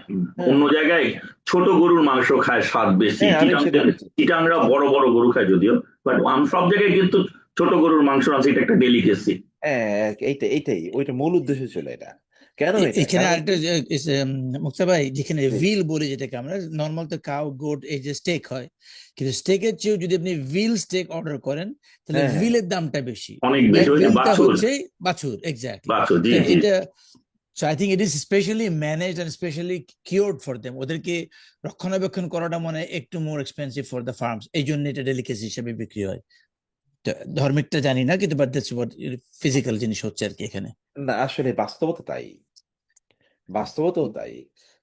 অন্য জায়গায় ছোট গরুর মাংস খায়, স্বাদ বেশি। হ্যাঁ আমি সেটা বলছি। চিটাংরা বড় বড় গরু খায় যদিও, বাট সব জায়গায় কিন্তু ছোট গরুর মাংস আছে, এটা একটা ডেলিকেসি। হ্যাঁ এইটাই ওইটা মূল উদ্দেশ্য ছিল এটা। কেন এটা এখানে কারণ আরেকটা মুক্তা ভাই, যেখানে জি, ভিল বলি যেটাকে আমরা নর্মাল তো কাউ গোট এই যে স্টেক হয়, কিন্তু স্টেকের চেয়েও যদি আপনি ভিল স্টেক অর্ডার করেন তাহলে হ্যাঁ, হ্যাঁ, ভিলের দামটা বেশি। অনেক এই বেশি, ওই যে ভিলটা বাছুর, হচ্ছে বাছুর, এক্স্যাক্টলি। বাছুর, জি তো জি। এটা So I think it is specially managed and specially cured for them. ওদেরকে রক্ষণাবেক্ষণ করাটা মানে একটু more expensive for the farms. এই জন্য এটা ডেলিকেসি হিসেবে বিক্রি হয়। তো ধর্মিকটা জানি না, কিন্তু বাট দ্যাটস হোয়াট ফিজিক্যাল জিনিস হচ্ছে আর কি এখানে। না আসলে বাস্তবতা তাই। বাস্তবতাও তাই।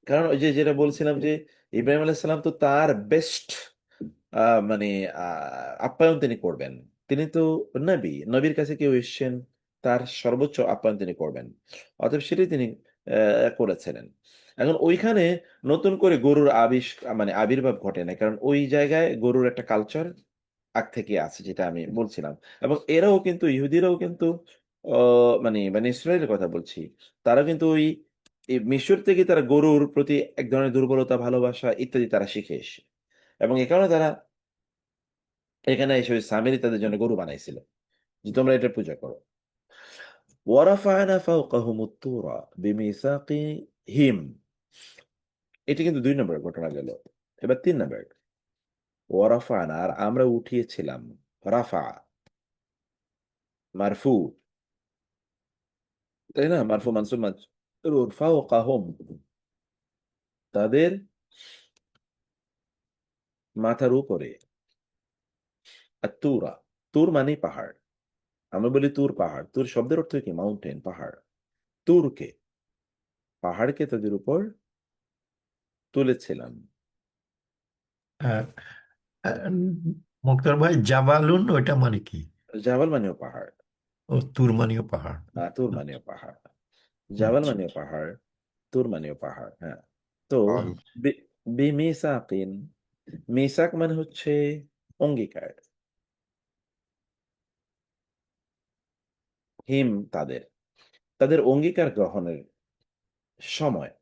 কারণ ওই যে যেটা বলছিলাম যে ইব্রাহিম আলাইহিস সালাম তো তার বেস্ট মানে আপ্যায়ন তিনি করবেন। তিনি তো নবী। নবীর কাছে কেউ এসছেন, তার সর্বোচ্চ আপ্যায়ন তিনি করবেন। অতএব সেটাই তিনি করেছিলেন। এখন ওইখানে নতুন করে গরুর মানে আবির্ভাব ঘটে নাই। কারণ ওই জায়গায় গরুর একটা কালচার আগ থেকে আছে, যেটা আমি বলছিলাম। এবং এরাও কিন্তু ইহুদিরাও কিন্তু মানে ইসরায়েলের কথা বলছি। তারা কিন্তু ওই মিশর থেকে তারা গরুর প্রতি এক ধরনের দুর্বলতা, ভালোবাসা ইত্যাদি তারা শিখে এসে। এবং এ কারণে তারা এখানে এসে ওই সামিরি তাদের জন্য গরু বানাইছিল যে তোমরা এটা পূজা করো। ওয়ারাফা'না ফাওকাহুমুত তুরা বিমিসাকিহিম। এটা কিন্তু ২ নম্বরের ঘটনা গেল। এবার ৩ নম্বর। ওয়ারাফা'না, আর আমরা উঠিয়েছিলাম। রাফা মারফু, তাই না? মারফু মানসুব মাজরুর। ফাওকাহুম, তাদের মাথার উপরে। আত-তুরা, তুর মানেই পাহাড়। আমরা বলি তুর পাহাড়। তুর শব্দের অর্থ কি? মাউন্টেন, পাহাড়। তুরকে, পাহাড়কে তাদের উপর তুলেছিলাম। আহ, আহ, মোক্তার ভাই, জাবালুন ওইটা মানে কি? জাবাল মানেও পাহাড়। ও, তুরমানীয় পাহাড়। তুর মানেও পাহাড়। জাবাল আচ্ছা। মানেও পাহাড়, তুর মানেও পাহাড়। হ্যাঁ। তো আর বিমিসাকিন, মিসাক মানে হচ্ছে অঙ্গীকার। হিম, তাদের, তাদের অঙ্গীকার গ্রহণের সময়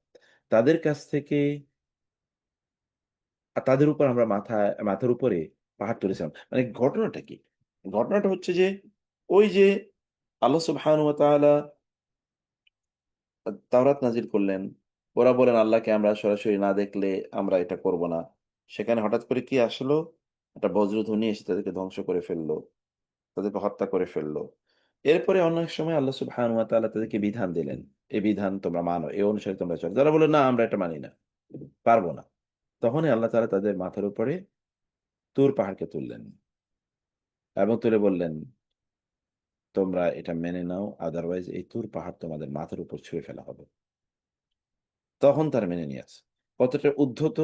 তাদের কাছ থেকে তাদের উপর আমরা মাথার উপরে পাহাড় তুলেছিলাম। মানে ঘটনাটা কি? ঘটনাটা হচ্ছে যে ওই যে আল্লাহ সুবহানাহু ওয়া তাআলা তাওরাত নাজিল করলেন। ওরা বলেন আল্লাহকে আমরা সরাসরি না দেখলে আমরা এটা করব না। সেখানে হঠাৎ করে কি আসলো? একটা বজ্রধ্বনি এসে তাদেরকে ধ্বংস করে ফেললো। তাদেরকে হত্যা করে ফেললো। এরপরে অনেক সময় আল্লাহ সুবহানাহু ওয়া তাআলা তাদেরকে বিধান দিলেন। এই বিধান তোমরা মানো, এই অনুসারে তোমরা চলো। যারা বলল না আমরা এটা মানি না, পারবো না। তখনই আল্লাহ তাআলা তাদের মাথার উপরে তুর পাহাড়কে তুললেন এবং তুলে বললেন, তোমরা এটা মেনে নাও, আদারওয়াইজ এই তুর পাহাড় তোমাদের মাথার উপর ছুঁড়ে ফেলা হবে। তখন তারা মেনে নিয়েছে। কতটা উদ্ধত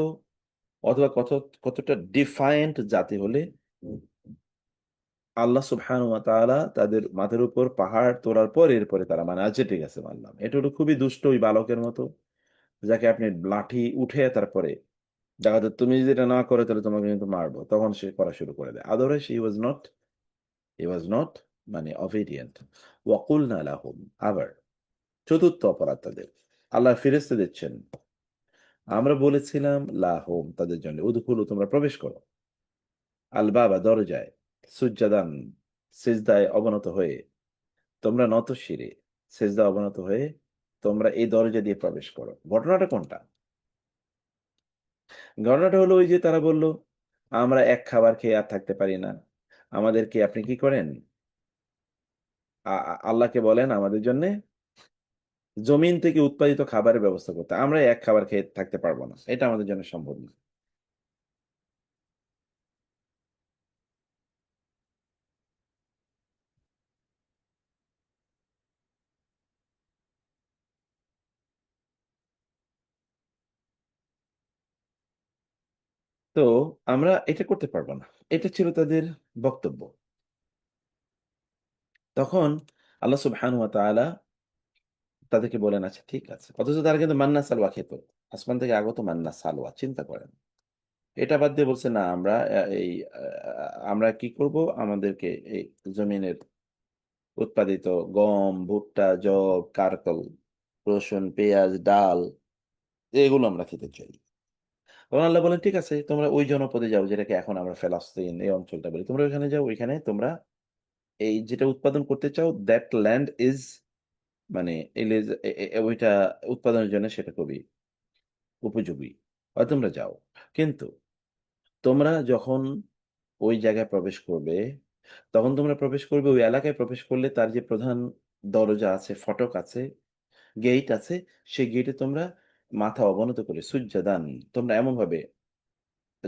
অথবা কতটা ডিফায়েন্ট জাতি হলে আল্লাহ সুবহানাহু ওয়া তাআলা তাদের মাথার উপর পাহাড় তোলার পর এরপরে তারা মানে আচ্ছা ঠিক আছে মানলাম। এটা হলো খুবই দুষ্ট ওই বালকের মতো, যাকে আপনি লাঠি উঠে তারপরে দেখা যাচ্ছে তুমি যদি এটা না করে তাহলে তোমাকে কিন্তু মারবো, তখন সে করা শুরু করে দেয়। আদারওয়াইজ হি ওয়াজ নট মানে অবিডিয়েন্ট। ওয়াকুলনা লাহুম, আবার চতুর্থ অপরাধ তাদের। আল্লাহ ফেরেশতা দিচ্ছেন, আমরা বলেছিলাম লাহুম তাদের জন্য, উদখুলু তোমরা প্রবেশ করো, আল বাবা দরজায়, সুজ্জাদান সিজদায় অবনত হয়ে, তোমরা নতশিরে সিজদা অবনত হয়ে তোমরা এই দরজা দিয়ে প্রবেশ করো। ঘটনাটা কোনটা? ঘটনাটা হলো ওই যে তারা বলল আমরা এক খাবার খেয়ে আর থাকতে পারি না, আমাদেরকে আপনি কি করেন, আল্লাহকে বলেন আমাদের জন্য জমিন থেকে উৎপাদিত খাবারের ব্যবস্থা করতে। আমরা এক খাবার খেয়ে থাকতে পারবো না, এটা আমাদের জন্য সম্ভব না। তো আমরা এটা করতে পারবো না, এটা ছিল তাদের বক্তব্য। তখন আল্লাহ সুবহানাহু ওয়া তাআলা তাদেরকে বলেন আচ্ছা ঠিক আছে। অথচ তারা কিন্তু মান্না সালওয়া খেত, আসমান থেকে আগত মান্না সালওয়া। চিন্তা করেন, এটা বাদ দিয়ে বলছে না আমরা আমরা কি করব, আমাদেরকে এই জমিনের উৎপাদিত গম, ভুট্টা, যব, কারকল, রসুন, পেঁয়াজ, ডাল এগুলো আমরা খেতে চাই। তখন আল্লাহ বলেন ঠিক আছে, তোমরা ওই জনপদে যাও যেটাকে এখন আমরা ফেলাস্তিন এই অঞ্চলটা বলি, তোমরা ওইখানে যাও, ওইখানে তোমরা এই যেটা উৎপাদন করতে চাও দ্যাট ল্যান্ড ইজ মানে ওইটা উৎপাদনের জন্য সেটা খুবই উপযোগী, আর তোমরা যাও। কিন্তু তোমরা যখন ওই জায়গায় প্রবেশ করবে, তখন তোমরা প্রবেশ করবে ওই এলাকায় প্রবেশ করলে তার যে প্রধান দরজা আছে, ফটক আছে, গেট আছে, সেই গেটে তোমরা মাথা অবনত করে সুজ্জাদান তোমরা এমনভাবে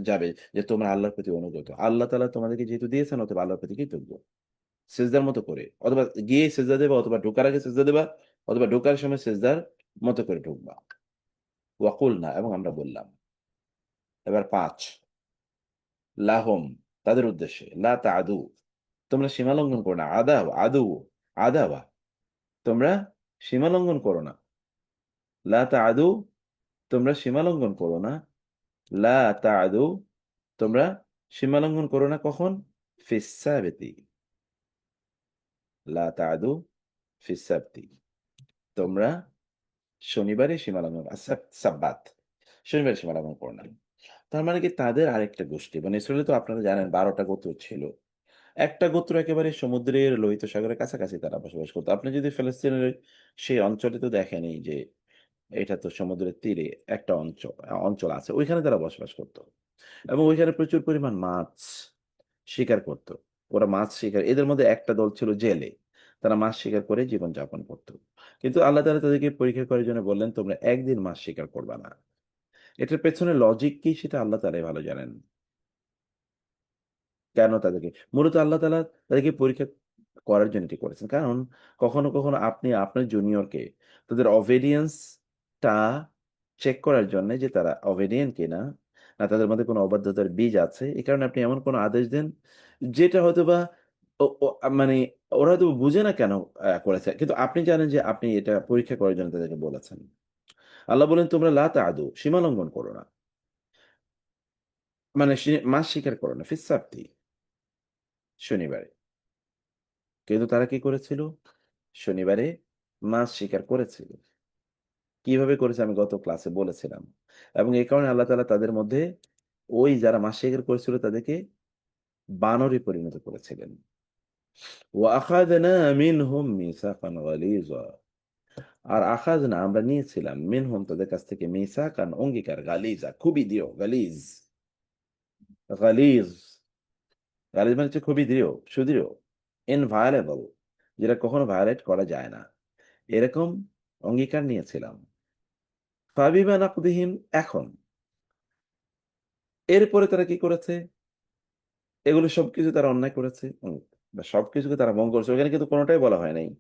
যাবে যে তোমরা আল্লাহর প্রতি অনুগত। আল্লাহ তাআলা তোমাদেরকে যেহেতু দিয়েছেন অতএব আল্লাহর প্রতি কৃতজ্ঞ। সিজদার মতো করে। অথবা গিয়ে সিজদা দেবা অথবা ঢোকার আগে সিজদা দেবা অথবা ঢোকার সময় সিজদার মতো করে ঢুকবা। ওয়াকুলনা এবং আমরা বললাম। এবার ৫ লাহুম তাদের উদ্দেশ্যে লা তা'দু তোমরা সীমা লঙ্ঘন করো না। আদাওয়া তোমরা সীমা লঙ্ঘন করো না। লা তা'দু তোমরা সীমা লঙ্ঘন করো না। লা তা'দু তোমরা সীমা লঙ্ঘন করো না কখন? ফিস সাবতি লা তা'দু ফিস সাবতি তোমরা শনিবারে সীমা লঙ্ঘন সাব্বাত শনিবারে সীমা লঙ্ঘন করো না। তার মানে কি তাদের আরেকটা গোষ্ঠী মানে ইসরায়েলে তো আপনারা জানেন ১২টা গোত্র ছিল। একটা গোত্র একেবারে সমুদ্রের লোহিত সাগরের কাছাকাছি তারা বসবাস করতো। আপনি যদি ফিলিস্তিনের সেই অঞ্চলে তো দেখেনই যে এটা তো সমুদ্রের তীরে একটা অঞ্চল আছে। ওইখানে তারা বসবাস করত। এবং ওইখানে প্রচুর পরিমাণ মাছ শিকার করত। ওরা মাছ শিকার এদের মধ্যে একটা দল ছিল জেলে। তারা মাছ শিকার করে জীবনযাপন করত। কিন্তু আল্লাহ তাআলা তাদেরকে পরীক্ষা করার জন্য বললেন, "তোমরা একদিন মাছ শিকার করবা না।" এটার পেছনে লজিক কি সেটা আল্লাহ তাআলাই ভালো জানেন। কেন তাদেরকে মূলত আল্লাহ তাআলা তাদেরকে পরীক্ষা করার জন্য এটি করেছেন। কারণ কখনো, কখনো আপনি আপনার জুনিয়রকে তাদের obedience টা চেক করার জন্যে যে তারা obedient কিনা, না তাদের মধ্যে কোনো অবাধ্যতার বীজ আছে। এই কারণে আপনি এমন কোনো আদেশ দেন যেটা হয়তোবা ও ও মানে ওরা হয়তো বুঝে না কেন করেছে। কিন্তু আপনি জানেন যে আপনি এটা পরীক্ষা করার জন্য তাদেরকে বলেছেন। আল্লাহ বললেন, "তোমরা লা তা'দু সীমা লঙ্ঘন করো না।" মানে মাছ শিকার করো না। ফিস সাবতি শনিবারে। কিন্তু তারা কি করেছিল? শনিবারে মাছ শিকার করেছিল। কিভাবে করেছে আমি গত ক্লাসে বলেছিলাম। এবং এই কারণে আল্লাহ তাআলা তাদের মধ্যে ওই যারা মাছ শিকার করেছিল তাদেরকে বানরে পরিণত করেছিলেন। ওয়া আখাযনা মিনহুম মিসাকান গালিযা আর আখাযনা আমরা নিয়েছিলাম মিনহুম তাদের কাছ থেকে মিসাকান অঙ্গীকার গালিযা খুবই দৃঢ় গালিজ গালিজ গালিজ মানে হচ্ছে খুবই দৃঢ় সুদৃঢ় ইনভায়োলেবল যেটা কখনো ভায়োলেট করা যায় না। এরকম অঙ্গীকার নিয়েছিলাম। ফাবিমা নাকদিহিম এখন এরপরে তারা কি করেছে? এগুলো সবকিছু তারা অন্যায় করেছে বা সবকিছুকে তারা ভঙ্গ করেছে। ওখানে কিন্তু কোনটাই বলা হয় নাই।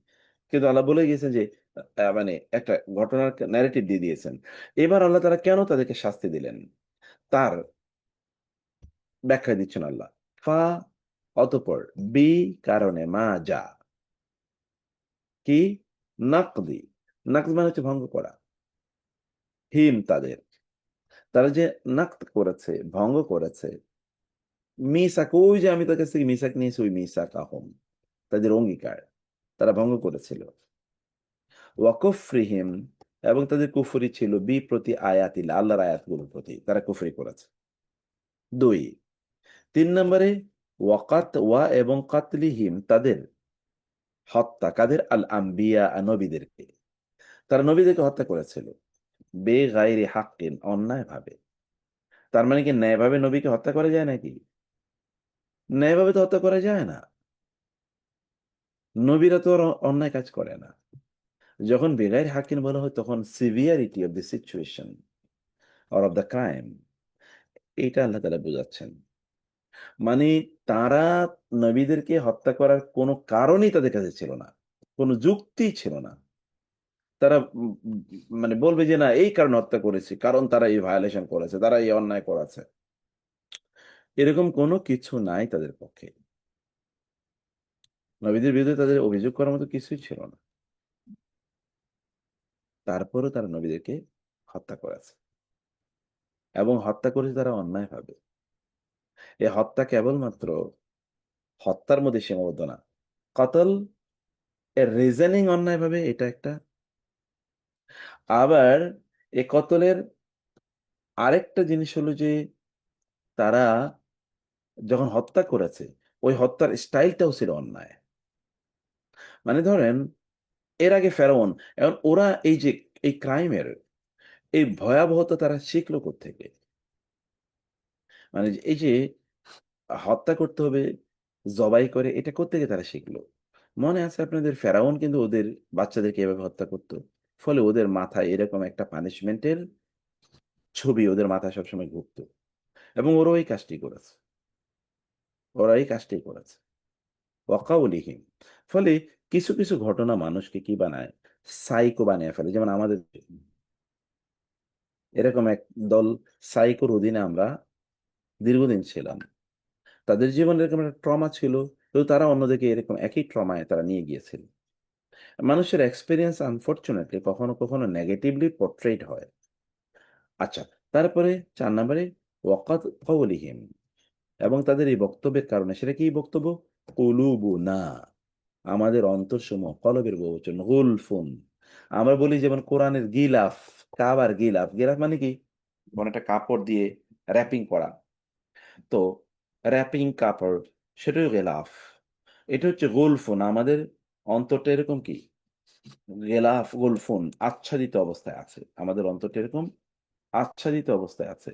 কিন্তু আল্লাহ বলে গিয়েছেন যে মানে একটা ঘটনার ন্যারেটিভ দিয়ে দিয়েছেন। এবার আল্লাহ তাআলা কেন তাদেরকে শাস্তি দিলেন? তার ব্যাখ্যা দিচ্ছেন আল্লাহ। ফা অতঃপর বি কারণে মা যা কি নাকদি নাকদ মানে হচ্ছে ভঙ্গ করা। হিম তাদের তারা যে নাকদ করেছে ভঙ্গ করেছে মিসাক ওই যে আমি তার কাছ থেকে মিসাক নিয়েছি ওই মিসাক আহম তাদের অঙ্গীকার তারা ভঙ্গ করেছিল। ওয়াকুফরিহিম এবং তাদের কুফরি ছিল বি প্রতি আয়াতিল্লাহ আল্লাহর আয়াতগুলোর প্রতি তারা কুফরি করেছে। ২ ৩ নম্বরে ওয়াকাত ওয়া এবং কাতলিহিম তাদের হত্যা কাদের আল আম্বিয়া নবীদেরকে তারা নবীদেরকে হত্যা করেছিল বেগাইরি হাক্কিন অন্যায়ভাবে। তার মানে কি ন্যায়ভাবে নবীকে হত্যা করা যায় নাকি? ন্যায়ভাবে তো হত্যা করা যায় না। নবীরা তো আর অন্যায় কাজ করে না। যখন বেগাইর হাক্কিন বলা হয় তখন severity of the situation or of the crime এইটা আল্লাহ তাআলা বোঝাচ্ছেন। মানে তারা নবীদেরকে হত্যা করার কোনো কারণই তাদের কাছে ছিল না। কোনো যুক্তিই ছিল না। তারা মানে বলবে যে না এই কারণে হত্যা করেছি। কারণ তারা এই ভায়োলেশন করেছে, তারা এই অন্যায় করেছে। এরকম কোনো কিছু নাই তাদের পক্ষে। নবীদের বিরুদ্ধে তাদের অভিযোগ করার মতো কিছুই ছিল না। তারপরও তারা নবীদেরকে হত্যা করেছে। এবং হত্যা করেছে তারা অন্যায়ভাবে। এই হত্যা কেবলমাত্র হত্যার মধ্যে সীমাবদ্ধ না। কতল এর রিজনিং অন্যায়ভাবে এটা একটা। আবার এ কতলের আরেকটা জিনিস হলো যে তারা যখন হত্যা করেছে ওই হত্যার স্টাইলটাও ছিল অন্যায়। মানে ধরেন এর আগে ফেরাউন এখন ওরা এই যে এই ক্রাইমের এই ভয়াবহতা তারা শিখলো কোত্থেকে? মানে এই যে হত্যা করতে হবে জবাই করে এটা কোত্থেকে তারা শিখলো? মনে আছে আপনাদের ফেরাউন কিন্তু ওদের বাচ্চাদেরকে এভাবে হত্যা করতো। ফলে ওদের মাথায় এরকম একটা পানিশমেন্টের ছবি ওদের মাথায় সবসময় ঘুরতো এবং ওরা এই কাজটি করেছে। ওরা এই কাজটি করেছে। ওয়াকাউলিহিম। ফলে কিছু, কিছু ঘটনা মানুষকে কি বানায়? সাইকো বানিয়ে ফেলে। যেমন আমাদের এরকম এক দল সাইকোর অধীনে আমরা দীর্ঘদিন ছিলাম। তাদের জীবনে এরকম একটা ট্রমা ছিল, তো তারা অন্যদেরকে এরকম একই ট্রমায় তারা নিয়ে গিয়েছিল। মানুষের এক্সপেরিয়েন্স আনফরচুনেটলি কখনো, কখনো নেগেটিভলি পোর্ট্রেইড হয়। আচ্ছা, তারপরে ৪ নাম্বারে ওয়াকাত কাউলিহিম এবং তাদের এই বক্তব্যের কারণে সেটা কি বক্তব্য? কুলুবুনা, আমাদের অন্তরসমূহ, কলবের বহুবচন, গুলফুন। আমরা বলি যেমন কোরআনের গিলাফ, কাবার গিলাফ। গিলাফ মানে কি? মানে একটা কাপড় দিয়ে র‍্যাপিং করা। তো র‍্যাপিং কাপড় সেটাই গিলাফ। এটা হচ্ছে গুলফুন। আমাদের অন্তরটা এরকম কি? গিলাফ, গুলফুন আচ্ছাদিত অবস্থায় আছে। আমাদের অন্তরটা এরকম আচ্ছাদিত অবস্থায় আছে।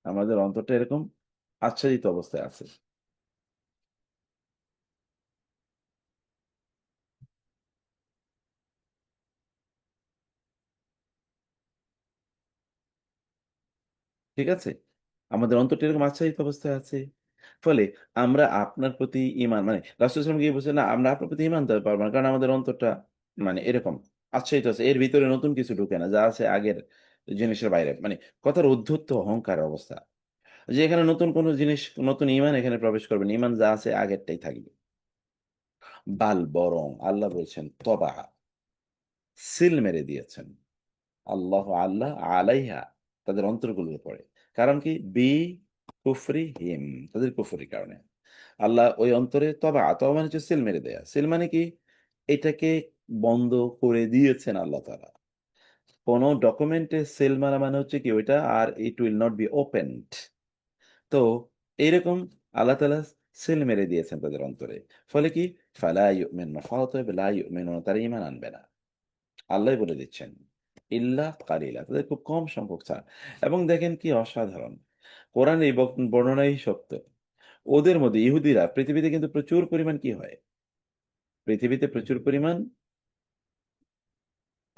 আমাদের অন্তরটা এরকম আচ্ছাদিত অবস্থায় আছে। ঠিক আছে? আমাদের অন্তরটা এরকম আচ্ছাদিত অবস্থায় আছে। ফলে আমরা আপনার প্রতি ঈমান মানে রাসূল সাল্লাল্লাহু আলাইহি ওয়াসাল্লাম গিয়ে বলছেন, "না, আমরা আপনার প্রতি ঈমান আনতে পারব না। কারণ আমাদের অন্তরটা মানে এরকম আচ্ছাদিত আছে। এর ভিতরে নতুন কিছু ঢুকে না। যা আছে আগের জিনিসের বাইরে।" মানে কথার ঔদ্ধত্য অহংকারের অবস্থা। যে এখানে নতুন কোন জিনিস, নতুন ঈমান এখানে প্রবেশ করবে না। ঈমান যা আছে আগেরটাই থাকবে। বরং আল্লাহ বলছেন তবা, সিল মেরে দিয়েছেন। আল্লাহ আলাইহা, তাদের অন্তরগুলোর উপরে। কারণ কি? কুফরিহিম, তাদের কুফরির কারণে। আল্লাহ ওই অন্তরে তবা মানে হচ্ছে সিল মেরে দেয়া। সিল মানে কি? এটাকে বন্ধ করে দিয়েছেন আল্লাহ তাআলা। কোন ডকুমেন্টে সিল মারা মানে হচ্ছে কি ওইটা আর it will not be opened. তো এইরকম আল্লাহ তাআলা সিল মেরে দিয়েছেন তাদের অন্তরে। ফলে কি? ফালা ইউমিনুন, অতএব লা ইউমিনুন, তারা ঈমান আনবে না। আল্লাহই বলে দিচ্ছেন। ইল্লা কালিলা, তাদের খুব কম সংখ্যক ছাড়া। এবং দেখেন কি অসাধারণ। কোরআন এই বর্ণনাই সত্য। ওদের মধ্যে ইহুদিরা পৃথিবীতে কিন্তু প্রচুর পরিমাণ কি হয়? পৃথিবীতে প্রচুর পরিমাণ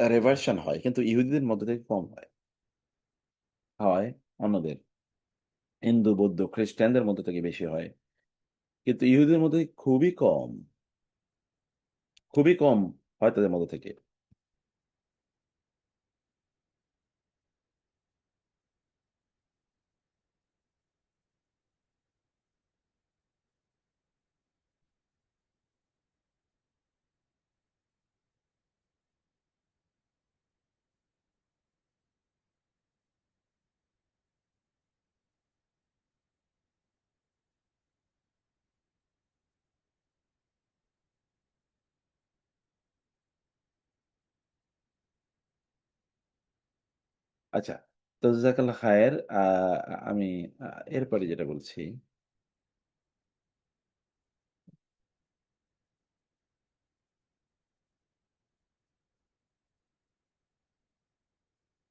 রিভার্সন হয়। কিন্তু ইহুদিদের মধ্য থেকে কম হয়। হয় অন্যদের। হিন্দু, বৌদ্ধ, খ্রিস্টানদের মধ্য থেকে বেশি হয়। কিন্তু ইহুদিদের মধ্যে খুবই কম। খুবই কম হয় তাদের মধ্য থেকে। আচ্ছা, তো জাযাকাল্লাহ খায়ের। আমি এরপরে যেটা বলছি,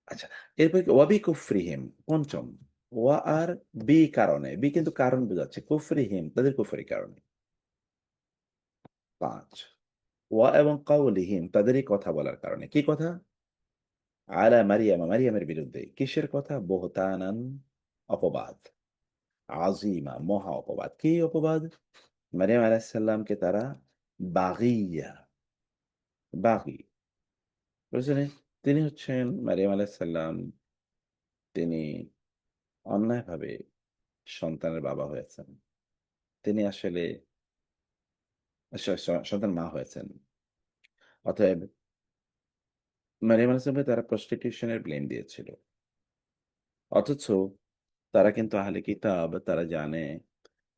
আচ্ছা, এরপর কি ওয়াবি কুফরিহিম ৫ম। ওয়া আর বি কারণে। বি কিন্তু কারণ বোঝাচ্ছে। কুফরিহিম তাদের কুফরির কারণে। ৫ ওয়া এবং কাউলিহিম তাদেরই কথা বলার কারণে। কি কথা? আলা মারিয়ামা, মারিয়ামের বিরুদ্ধে। কিসের কথা? বুহতানান, অপবাদ। আজিমা, মহা অপবাদ। কি অপবাদ? মারিয়াম আলাইহিস সালামকে তারা বাগিয়া, বাগী বুঝলেন? তিনি হচ্ছেন মারিয়াম আলাইহিস সালাম, তিনি অন্যায়ভাবে সন্তানের বাবা হয়েছেন। তিনি আসলে সন্তান মা হয়েছেন। অতএব মারিয়াম আলাইহিস সালামকে তারা প্রস্টিটিউশন এর ব্লেম দিয়েছিল। অথচ তারা কিন্তু আহলে কিতাব, তারা জানে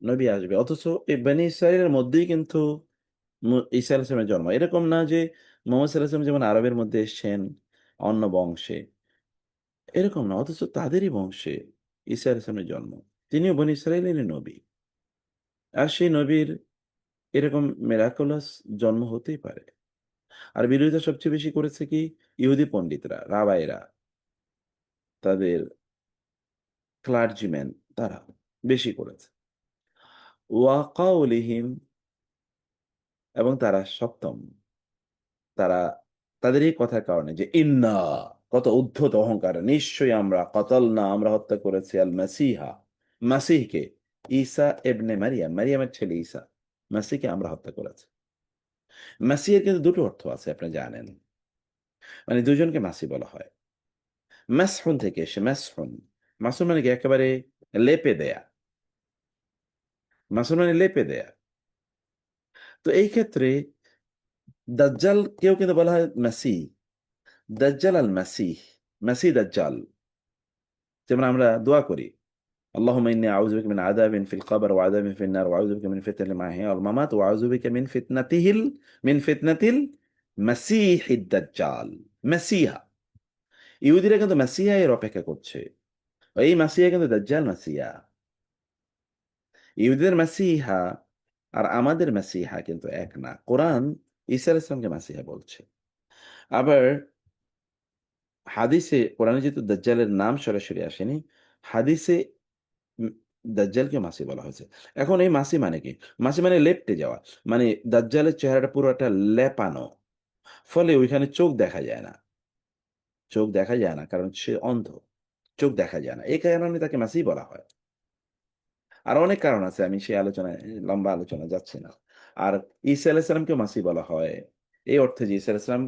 নবী আসবে। অথচ এই বনী ইসরাইলের মধ্যেই কিন্তু ঈসা আলাইহিস সালামের জন্ম। এরকম না যে মুহাম্মদ সাল্লাল্লাহু আলাইহি ওয়াসাল্লাম যেমন আরবের মধ্যে এসছেন অন্য বংশে, এরকম না। অথচ তাদেরই বংশে ঈসা আলাইহিস সালামের জন্ম। তিনিও বনী ইসরাইলেরই নবী। আর সেই নবীর এরকম মিরাকুলাস জন্ম হতেই পারে। আর বিরোধিতা সবচেয়ে বেশি করেছে কি? ইহুদি পণ্ডিতরা, রাবাইরা, তাদের ক্লার্জিম্যান, তারা বেশি করেছে। ওয়া কাউলিহিম এবং তারা সপ্তম। তারা তাদের এই কথার কারণে যে ইন্না, কত উদ্ধত অহংকার, নিশ্চয়ই আমরা কতলনা, আমরা হত্যা করেছি আল মাসিহা, মাসিহকে, ঈসা এবনে মারিয়াম, মারিয়ামের ছেলে ঈসা, মাসিহকে আমরা হত্যা করেছি। মাসিহের কিন্তু দুটো অর্থ আছে, আপনি জানেন, মানে দুজনকে মাসি বলা হয়। মাসহুন থেকে এসে, মাসহুন, মাসুন মানে কি একেবারে লেপে দেয়া, মাসুন মানে লেপে দেয়া। তো এই ক্ষেত্রে দাজ্জাল কেউ কিন্তু বলা হয় মাসিহ, দাজ্জাল আল মাসিহ, মাসিহ দাজ্জাল। যেমন আমরা দোয়া করি, اللهم إني أعوذ بك من عذاب في القبر وعذاب في النار وأعوذ بك من فتنة المحيا والممات وأعوذ بك من من فتنة المسيح الدجال। মাসিহা, ইহুদিরা কিন্তু মাসিহা এর অপেক্ষা করছে। এই মাসিহা কিন্তু দাজ্জাল মাসিহা। ইহুদিদের মাসিহা আর আমাদের মাসিহা কিন্তু এক না। কোরআন ঈসা আলাইহিস সালামকে মাসিহা বলছে। আবার হাদিসে, কোরআনে যেহেতু দাজ্জালের নাম সরাসরি আসেনি, হাদিসে উম দাজ্জালকে মাসি বলা হয়েছে। এখন এই মাসি মানে কি? মাসি মানে লেপ্টে যাওয়া। মানে দাজ্জালের চেহারাটা পুরোটা লেপানো। ফলে ওইখানে চোখ দেখা যায় না। চোখ দেখা যায় না কারণ সে অন্ধ। চোখ দেখা যায় না। এই কারণে তাকে মাসি বলা হয়। আরো অনেক কারণ আছে, আমি সেই আলোচনায়, লম্বা আলোচনা যাচ্ছি না। আর ঈসা আলাইহিস সালামকেও মাসি বলা হয়। এই অর্থে যে ঈসা আলাইহিস সালাম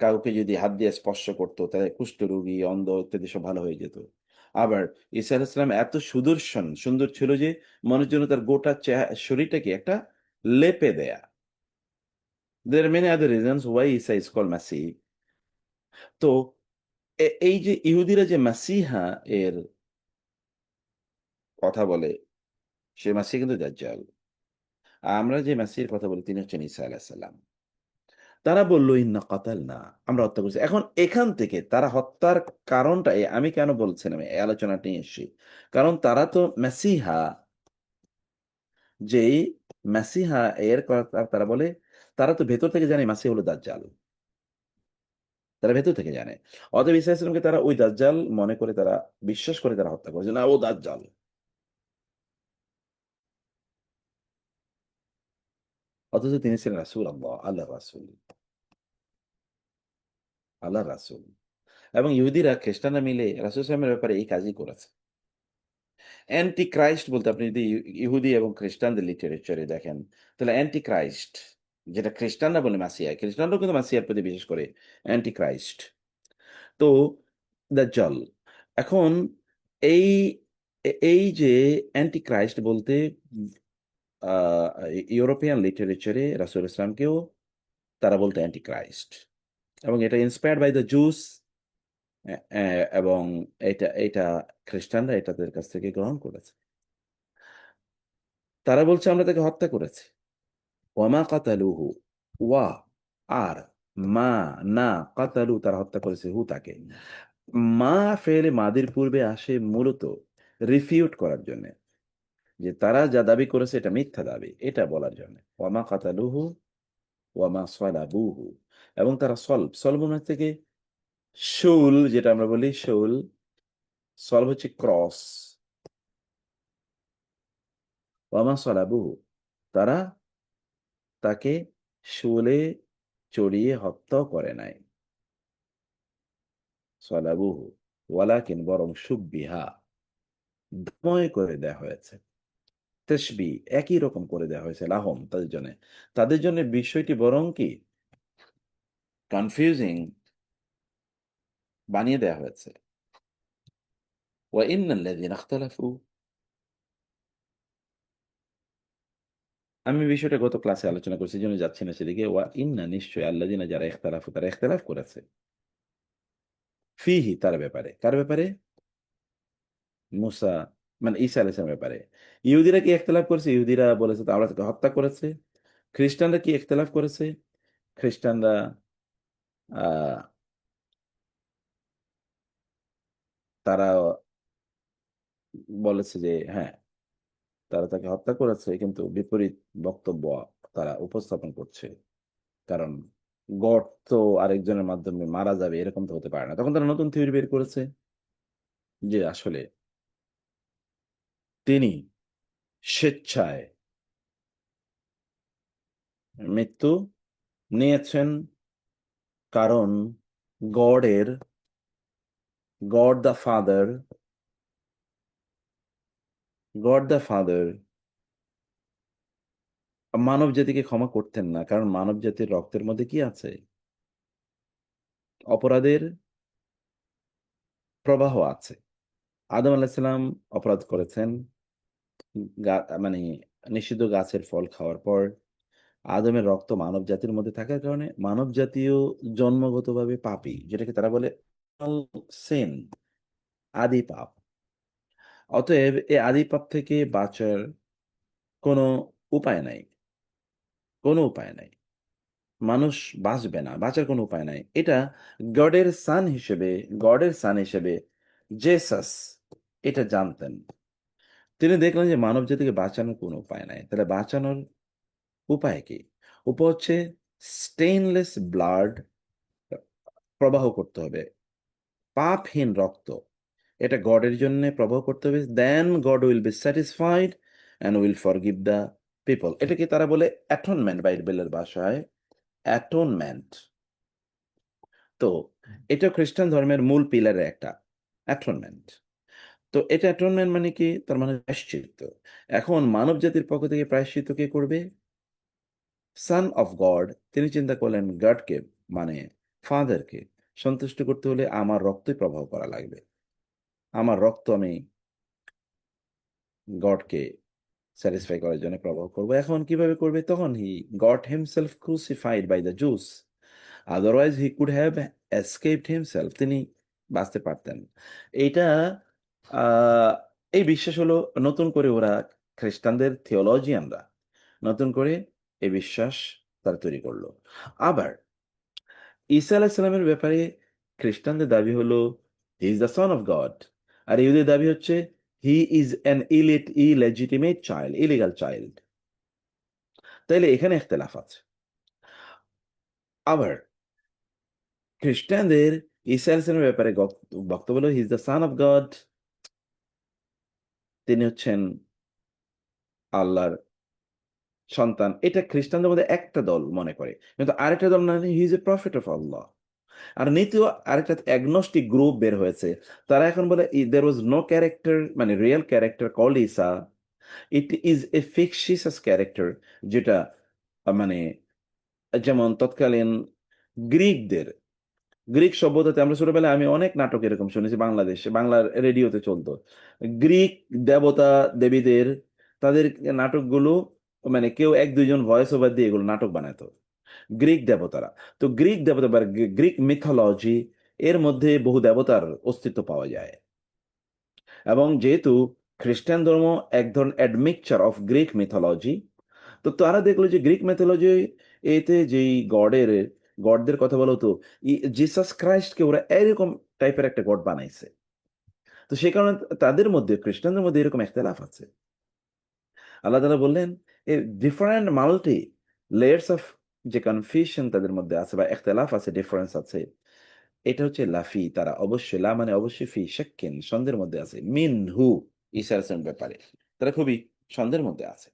কাউকে যদি হাত দিয়ে স্পর্শ করতো তাহলে কুষ্ঠরোগী, অন্ধ ইত্যাদি সব ভালো হয়ে যেত। আবার ঈসা আলাইহিস সালাম এত সুদর্শন, সুন্দর ছিল যে মানুষের জন্য তার গোটা শরীরটাকে একটা লেপে দেয়া। There are many other reasons why Isa is called Masih. তো এই যে ইহুদিরা যে মাসিহা এর কথা বলে, সে মাসিহ কিন্তু দাজ্জাল। আমরা যে মাসিহের কথা বলি তিনি হচ্ছেন ঈসা আলাইহিস সালাম। তারা বলল ইন্না কাতালনা, আমরা হত্যা করেছি। এখন এখান থেকে তারা হত্যার কারণটা আমি কেন বলছিলাম, এই আলোচনাটা নিয়ে এসেছি, কারণ তারা তো মেসিহা, যেই মেসিহা এর কথা তারা বলে, তারা তো ভেতর থেকে জানে মাসিহ হলো দাজ্জাল। তারা ভেতর থেকে জানে। অতএব ঈসা আলাইহিস সালামকে তারা ওই দাজ্জাল মনে করে, তারা বিশ্বাস করে তারা হত্যা করেছে, না ও দাজ্জাল। অথচ তিনি ছিলেন রাসূল, আল্লাহ রাসূল, আল্লাহ রাসূল। এবং ইহুদিরা, খ্রিস্টানরা মিলে রাসূল সাল্লাল্লাহু আলাইহি ওয়াসাল্লামের ব্যাপারে এই কাজই করেছে। অ্যান্টি ক্রাইস্ট বলতে আপনি যদি ইহুদি এবং খ্রিস্টানদের লিটারেচারে দেখেন, তাহলে অ্যান্টি ক্রাইস্ট, যেটা খ্রিস্টানরা বলে মাসিহা, খ্রিস্টানরাও কিন্তু মাসিহার প্রতি বিশেষ করে অ্যান্টি ক্রাইস্ট। তো দাজ্জাল, এখন এই এই যে অ্যান্টি ক্রাইস্ট বলতে আহ, ইউরোপিয়ান লিটারেচারে রাসূল ইসলামকেও তারা বলতে অ্যান্টি ক্রাইস্ট, এবং এটা ইন্সপায়ার্ড বাই দ্য জুস, এবং এটা এটা খ্রিস্টানরা এটা তাদের কাছ থেকে গ্রহণ করেছে। তারা বলছে আমরা তাকে হত্যা করেছি। ওয়ামা কাতালুহু, ওয়া আর, মা না, কাতালু তারা হত্যা করেছে হু তাকে। মা ফেলে মাদির পূর্বে আসে মূলত রিফিউট করার জন্য, যে তারা যা দাবি করেছে এটা মিথ্যা দাবি, এটা বলার জন্য। ওয়ামা কাতালুহু ওয়ামা সলাবুহু, এবং তারা সলব মানে থেকে শূল, যেটা আমরা বলি শূল, সলব হচ্ছে ক্রস। ওয়ামা সলাবুহু, তারা তাকে শুলে চড়িয়ে হত্যাও করে নাই। সলাবুহু ওয়ালাকিন, বরং সুব্বিহা, ধময় করে দেয়া হয়েছে, তাসবি একই রকম করে দেয়া হয়েছে, লাহম তাদের জন্য। তাদের জন্য বিষয়টি বরং কি কনফিউজিং বানিয়ে দেয়া হয়েছে। ওয়া ইন্নাল্লাযীনা ইখতালাফু, আমি বিষয়টা গত ক্লাসে আলোচনা করছি, এই জন্য যাচ্ছি না সেদিকে। ওয়া ইন্না, নিশ্চয়, আল্লাযীনা যারা ইখতালাফু, তারা ইখতিলাফ করেছে, ফিহি তার ব্যাপারে, কার ব্যাপারে? মুসা, মানে ঈসা আলাইহিস সালামের ব্যাপারে। ইহুদিরা কি ইখতিলাফ করেছে? ইহুদিরা বলেছে তো আমরা তাকে হত্যা করেছে। খ্রিস্টানরা কি ইখতিলাফ করেছে? খ্রিস্টানরা আহ তারা বলেছে যে হ্যাঁ, তারা তাকে হত্যা করেছে, কিন্তু বিপরীত বক্তব্য তারা উপস্থাপন করছে। কারণ গড তো আরেকজনের মাধ্যমে মারা যাবে, এরকম তো হতে পারে না। তখন তারা নতুন থিওরি বের করেছে যে আসলে তিনি স্বেচ্ছায় মৃত্যু নিয়েছেন কারণ গডের গড দ্য ফাদার মানব জাতিকে ক্ষমা করতেন না, কারণ মানব জাতির রক্তের মধ্যে কি আছে? অপরাধের প্রবাহ আছে। আদম আলাহিসাল্লাম অপরাধ করেছেন, মানে নিষিদ্ধ গাছের ফল খাওয়ার পর। আদমের রক্ত মানব জাতির মধ্যে থাকার কারণে মানব জাতীয় জন্মগতভাবে পাপী, যেটাকে তারা বলে সেন, আদি পাপ। অতএব এই আদি পাপ থেকে বাঁচার কোনো উপায় নাই, কোনো উপায় নাই। মানুষ বাঁচবে না, বাঁচার কোনো উপায় নাই। এটা গডের সান হিসেবে জেসাস এটা জানতেন। তিনি দেখলেন যে মানব জাতিকে বাঁচানোর কোনো উপায় নাই। তাহলে বাঁচানোর উপায় কি? উপায় হচ্ছে স্টেইনলেস ব্লাড প্রবাহ করতে হবে, পাপহীন রক্ত। এটা গডের জন্য প্রবাহ করতে হবে। Then God will be satisfied and will forgive the people. এটাকে তারা বলে অ্যাটনমেন্ট, বাইবেলের ভাষায় অ্যাটনমেন্ট। তো এটা খ্রিস্টান ধর্মের মূল পিলারের একটা, অ্যাটনমেন্ট। তো এটা অ্যাটনমেন্ট মানে কি? তার মানে প্রায়শ্চিত্ত। এখন মানব জাতির পক্ষ থেকে প্রায়শ্চিত্ত কে করবে? Son of god. তিনি চিন্তা করলেন গডকে, মানে ফাদারকে সন্তুষ্ট করতে হলে আমার রক্তই প্রবাহ করা লাগবে। আমার রক্ত আমি গডকে স্যাটিসফাই করার জন্য প্রবাহ করবো। এখন কিভাবে করবে? তখন God himself crucified by the Jews, otherwise he could have escaped himself. তিনি বাঁচতে পারতেন। এইটা এই বিশ্বাস হলো নতুন করে ওরা, খ্রিস্টানদের থিওলজিয়ানরা নতুন করে এই বিশ্বাস তারা তৈরি করলো। আবার ঈসা আলাহিসাল্লামের ব্যাপারে খ্রিস্টানদের দাবি হলো he is the son of God, আর ইহুদের দাবি হচ্ছে he is an illegitimate child, illegal child. তাইলে এখানে ইখতিলাফ আছে। আবার খ্রিস্টানদের ঈসা আলাইহিসসালামের ব্যাপারে বক্তব্য হলো he is the son of god, তিনি হচ্ছেন আল্লাহর সন্তান। এটা খ্রিস্টানদের মধ্যে একটা দল মনে করে, কিন্তু আরেকটা দল মানে he is a prophet of Allah. আর দ্বিতীয় আরেকটা অ্যাগনস্টিক গ্রুপ বের হয়েছে, তারা এখন বলে দেয়ার ওয়াজ নো ক্যারেক্টার, মানে real character called Isa, it is a fictitious character. যেটা মানে যেমন তৎকালীন গ্রিক সভ্যতাতে, আমরা ছোটবেলায় আমি অনেক নাটক এরকম শুনেছি, বাংলাদেশে বাংলার রেডিওতে চলতো। গ্রিক দেবতা দেবীদের, তাদের নাটকগুলো মানে কেউ এক দুইজন ভয়েস ওভার দিয়ে এগুলো নাটক বানাতো, গ্রিক দেবতারা। তো গ্রিক দেবতা বা গ্রিক মিথোলজি, এর মধ্যে বহু দেবতার অস্তিত্ব পাওয়া যায়। এবং যেহেতু খ্রিস্টান ধর্ম এক ধরনের অ্যাডমিকচার অফ গ্রিক মিথোলজি, তো তারা দেখলো যে গ্রিক মিথোলজি এতে যেই গডদের কথা বলা হতো, জিসাস ক্রাইস্টকে ওরা এরকম টাইপের একটা গড বানাইছে। তো সেই কারণে তাদের মধ্যে, খ্রিস্টানদের মধ্যে এরকম ইখতিলাফ আছে। আল্লাহ তাআলা বললেন এই ডিফারেন্ট মাল্টি লেয়ার্স অফ যে কনফিউশন তাদের মধ্যে আছে বা ইখতিলাফ আছে, ডিফারেন্স আছে, এটা হচ্ছে লাফি, তারা অবশ্যই লা মানে অবশ্যই ফি শাক্কিন, সন্দেহের মধ্যে আছে, মিনহু, ঈসা আলাইহিস ব্যাপারে তারা খুবই সন্দেহের মধ্যে আছে।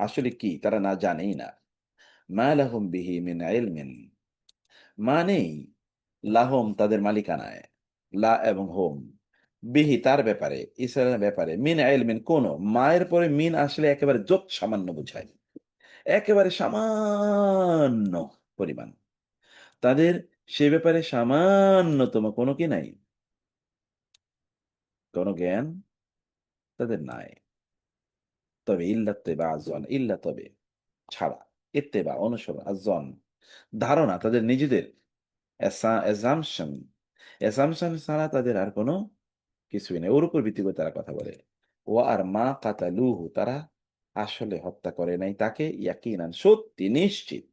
আসলে কি তারা না জানেই না। মা লাহুম বিহি মিন ইলমিন, মানেই লাহম তাদের মালিকানায়, লা এবং হোম, বিহি তার ব্যাপারে, ঈসার ব্যাপারে, মিন ইলমিন কোন, মায়ের পরে মিন আসলে একেবারে যত সামান্য বোঝায়, একেবারে সামান্য পরিমাণ। তাদের সে ব্যাপারে সামান্যতম কোনো কি নাই, কোনো জ্ঞান তাদের নাই। তবে ইল্লাত্তেবা আজন, ইল্লা তবে ছাড়া, ইত্তেবা অনুসরণ, আজন ধারণা, তাদের নিজেদের অ্যাসাম্পশন, অ্যাসাম্পশন ছাড়া তাদের আর কোনো কিছুই নেই। ওর উপর ভিত্তি করে তারা কথা বলে। ও আর মা কাতালুহু, তারা আসলে হত্যা করে নাই তাকে, ইয়াকিনান সত্যি নিশ্চিত,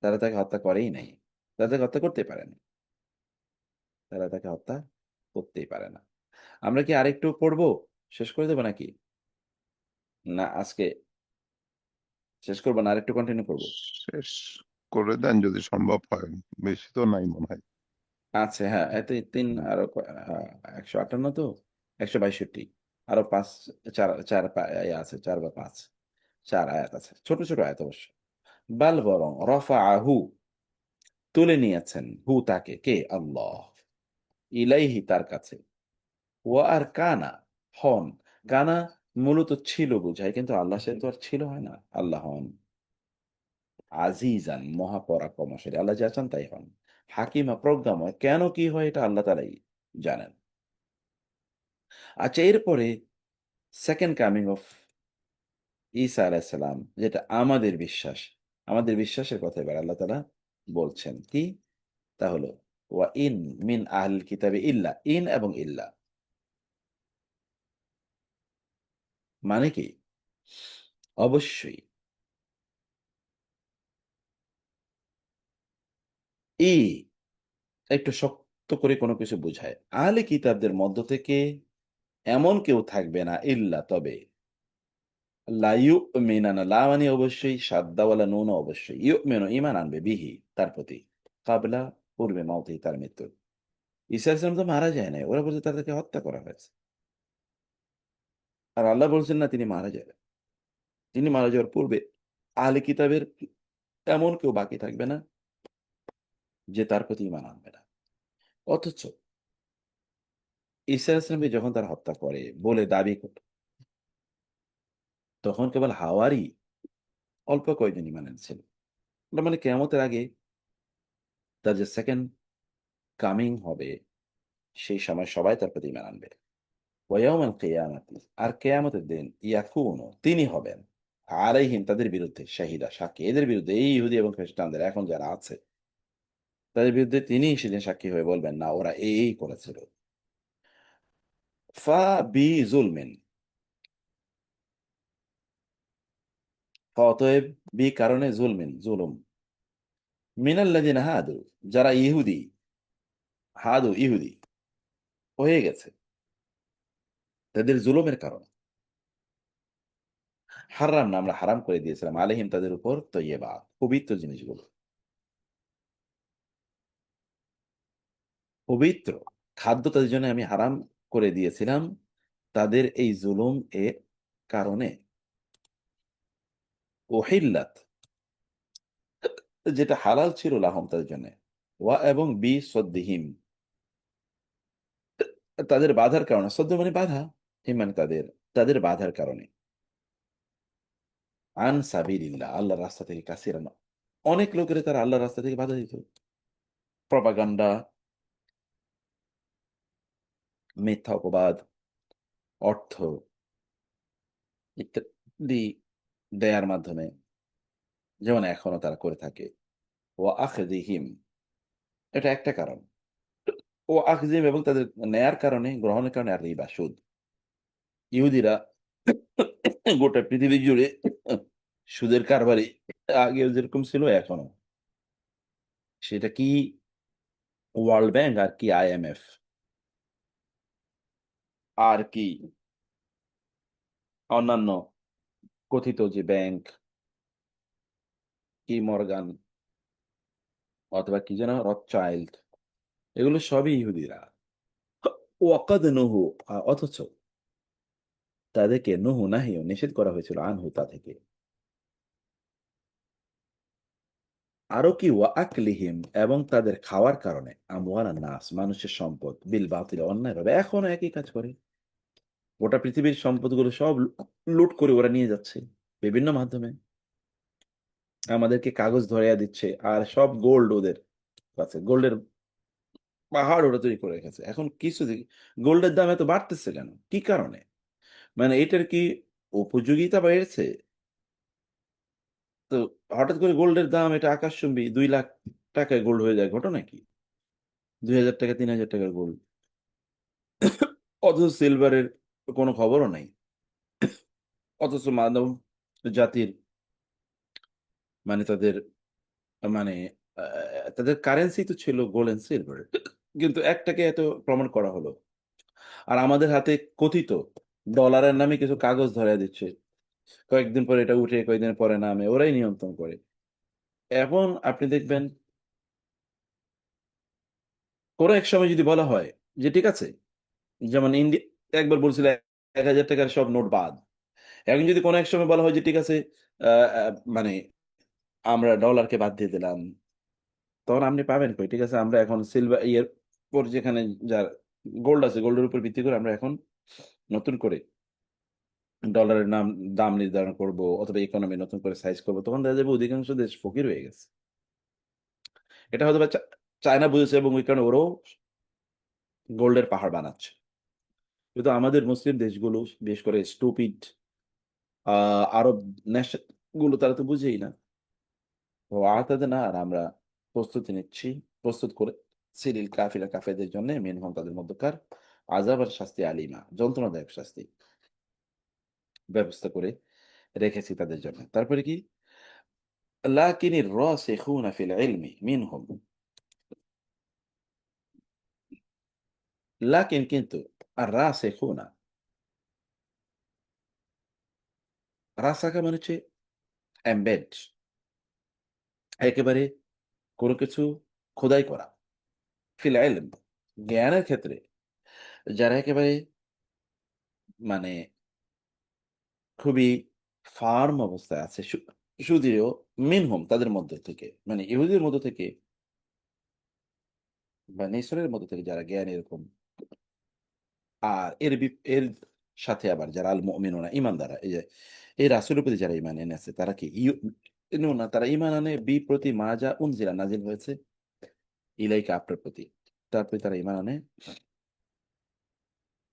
তারা তাকে হত্যা করেই নাই, তারা তাকে হত্যা করতে পারে না, তারা তাকে হত্যা করতেই পারে না। আমরা কি আরেকটু পড়বো, শেষ করে দেবো নাকি? না আজকে শেষ করবো না, আরেকটু কন্টিনিউ করবো? শেষ করে দেন যদি সম্ভব হয়, বেশি তো নাই মনে হয়। আচ্ছা, হ্যাঁ, এতে তিন আরো 158, তো 162, আরো 5 4 4 আছে, 4 বা 5 4 আয়াত আছে, ছোট ছোট আয়াত অবশ্য। বাল বরং রফাআহু তুলে নিয়েছেন হু তাকে, কে? আল্লাহ, ইলাইহি তার কাছে, ওয়া আর কানা হন, কানা মূলত ছিল বোঝায়, কিন্তু আল্লাহ সে তো আর ছিল হয় না, আল্লাহ হন আজিজান মহাপরাক্রমশালী, আল্লাহ যা চান তাই হন, হাকিমা প্রজ্ঞাময়, কেন কি হয় এটা আল্লাহ তালাই জানেন। আচ্ছা, এরপরে সেকেন্ড কামিং অফ ঈসা আলাইসালাম, যেটা আমাদের বিশ্বাস, আমাদের বিশ্বাসের কথা এবার আল্লাহ তালা বলছেন কি, তা হলো ওয়া ইন মিন আহলিল কিতাবে ইল্লা, ইন এবং ইল্লা মানে কি? অবশ্যই ই একটু শক্ত করে কোনো কিছু বোঝায়, আহলে কিতাবদের মধ্য থেকে এমন কেউ থাকবে না, ইল্লা তবে, লা ইউমিনানা, লা মানে অবশ্যই, সাদ্দাওয়ালা নুন অবশ্যই, ইউমিনু ঈমান আনবে, বিহি তার প্রতি, কাবলা পূর্বে, মাউতিহি তার মৃত্যু। ঈসা আলাইহিস সালাম তো মারা যায় নাই, ওরা বলছে তাদেরকে হত্যা করা হয়েছে। আর আল্লাহ বলছেন না তিনি মারা যাবেন। তিনি মারা যাওয়ার পূর্বে আহলে কিতাবের এমন কেউ বাকি থাকবে না যে তার প্রতি ঈমান আনবে না। অথচ ঈসা আলাইহিস সালামকে যখন তারা হত্যা করে বলে দাবি করে, তখন কেবল হাওয়ারই অল্প কয়েকজন ঈমান এনেছিল। ওটা মানে কিয়ামতের আগে তার যে সেকেন্ড কামিং হবে, সেই সময় সবাই তার প্রতি ঈমান আনবে। ওয়ায়াউমাল কিয়ামাতি, আর কিয়ামতের দিন, ইয়াকুনু তিনি হবেন, আলাইহিম তাদের বিরুদ্ধে, শাহিদা সাক্ষী, এদের বিরুদ্ধে, এই ইহুদি এবং খ্রিস্টানদের এখন যারা আছে তাদের বিরুদ্ধে তিনি সেদিন সাক্ষী হয়ে বলবেন, না ওরা এই করেছিল। ফা বি জুলমিন, অতএব বি কারণে, জুলমিন জুলুম, মিনাল্লাযিনা হাদু যারা ইহুদি, হাদু ইহুদি হয়ে গেছে, তাদের জুলুমের কারণে, হারাম না আমরা হারাম করে দিয়েছিলাম, আলাইহিম তাদের উপর, তৈয়্যিবাত পবিত্র জিনিসগুলো, পবিত্র খাদ্য তাদের জন্য আমি হারাম করে দিয়েছিলাম তাদের এই জুলুম এর কারণে। ওহিল্লাত যেটা হালাল ছিল লাহম তাদের জন্য, ওয়া এবং বি সদ্দিহিম তাদের বাধার কারণে, সদ্য মানে বাধা, হিম মানে তাদের, তাদের বাধার কারণে, আন সাবিলিল্লাহ আল্লাহর রাস্তা থেকে, কাসিরান অনেক লোকের তারা আল্লাহর রাস্তা থেকে বাধা দিত, প্রপাগান্ডা, মিথ্যা অপবাদ, অর্থ ইত্যাদি দেয়ার মাধ্যমে, যেমন এখনো তারা করে থাকে। ও আখদিহিম এটা একটা কারণ, ও আখজিম এবং তাদের নেয়ার কারণে, গ্রহণের কারণে, আর রিবা সুদ। ইহুদিরা গোটা পৃথিবী জুড়ে সুদের কারবারি আগে যেরকম ছিল এখনো, সেটা কি ওয়ার্ল্ড ব্যাংক আর কি আইএমএফ আর কি অন্যান্য কথিত যে ব্যাংক, কি মর্গান অথবা কি যেন রথচাইল্ড, এগুলো সবই ইহুদিরা। ওয়াকাদ নুহু অথচ তাদেরকে নুহু নাহিও নিষেধ করা হয়েছিল, আনহু তা থেকে। আরো কি ওয়া আকলিহিম এবং তাদের খাওয়ার কারণে, আমওয়ালান নাস মানুষের সম্পদ, বিল বাতিল অন্যায়ভাবে, এখনো একই কাজ করে, গোটা পৃথিবীর সম্পদগুলো সব লুট করে ওরা নিয়ে যাচ্ছে বিভিন্ন মাধ্যমে, আমাদেরকে কাগজ ধরাইয়া দিচ্ছে, আর সব গোল্ড ওদের কাছে, গোল্ডের পাহাড় ওরা তৈরি করে রেখেছে। এখন কিছু গোল্ডের দাম এত বাড়তেছে কেন, কি কারণে? মানে এটার কি উপযোগিতা বেড়েছে? তো হঠাৎ করে গোল্ডের দাম এটা আকাশচুম্বী, 2 লাখ টাকায় গোল্ড হয়ে যায়, ঘটনা কি? 2,000 টাকা 3,000 টাকার গোল্ড, অথচ সিলভারের কোনো খবরও নাই, অথচ মানব জাতির মানে তাদের মানে তাদের কারেন্সি তো ছিল গোল্ড এন্ড সিলভার, কিন্তু একটাকে এত প্রমাণ করা হলো, আর আমাদের হাতে কথিত ডলারের নামে কিছু কাগজ ধরে দিচ্ছে, কয়েকদিন পরে এটা উঠে কয়েকদিন পরে নামে, ওরাই নিয়ন্ত্রণ করে। এখন আপনি দেখবেন কোনো এক সময় যদি বলা হয় যে ঠিক আছে, যেমন ইন্ডিয়া একবার বলছিল 1,000 টাকার সব নোট বাদ, এখন যদি কোনো এক সময় বলা হয় যে ঠিক আছে, মানে আমরা ডলারকে বাদ দিয়ে দিলাম, তখন আপনি পাবেন কই? ঠিক আছে, আমরা এখন সিলভার ইয়ের পর যেখানে যার গোল্ড আছে, গোল্ডের উপর ভিত্তি করে আমরা এখন নতুন করে ডলারের দাম নির্ধারণ করব, অথবা ইকোনমি নতুন করে সাইজ করব, তখন দেখা যাবে অধিকাংশ দেশ ফকির হয়ে গেছে। এটা হয়তো বা চায়না বুঝেছে, এবং ওই কারণে ওরাও গোল্ডের পাহাড় বানাচ্ছে। কিন্তু আমাদের মুসলিম দেশগুলো, বিশেষ করে স্টুপিড আরব নেশন গুলো, তারা তো বুঝেই না। তো আতাতে না, আর আমরা প্রস্তুতি নিচ্ছি, প্রস্তুত করে সিরিল কাফিলা কাফেরদের জন্য মিনহুম তাদের মধ্যকার আযাব আর শাস্তি আলিমা, যন্ত্রণাদায়ক শাস্তি ব্যবস্থা করে রেখেছি তাদের জন্য। তারপরে কি, লাকিনির রাসিখুনা ফিল ইলমি মিনহুম, লাকিন কিন্তু, আর রাসিখুনা, রাসাকা মানে হচ্ছে এমবেড, একেবারে কোনো কিছু খোদাই করা, ফিল ইলম, জ্ঞানের ক্ষেত্রে যারা একেবারে মানে খুবই ফার্ম অবস্থায় আছে, সুদৃঢ়, মিনহুম তাদের মধ্যে থেকে, মানে ইহুদির মধ্য থেকে বা নেসরের মধ্য থেকে যারা জ্ঞান এরকম, আর এর সাথে আবার যারা আল মুমিনুনা ঈমানদাররা, এই যে এই রাসূলের প্রতি যারা ঈমান এনেছে, তারা কি ইউমিনুনা, তারা ঈমান আনে প্রতি মা যা উনজিলা, নাজিল হয়েছে ইলাইকা, আপনার প্রতি, তার প্রতি তারা ঈমান আনে,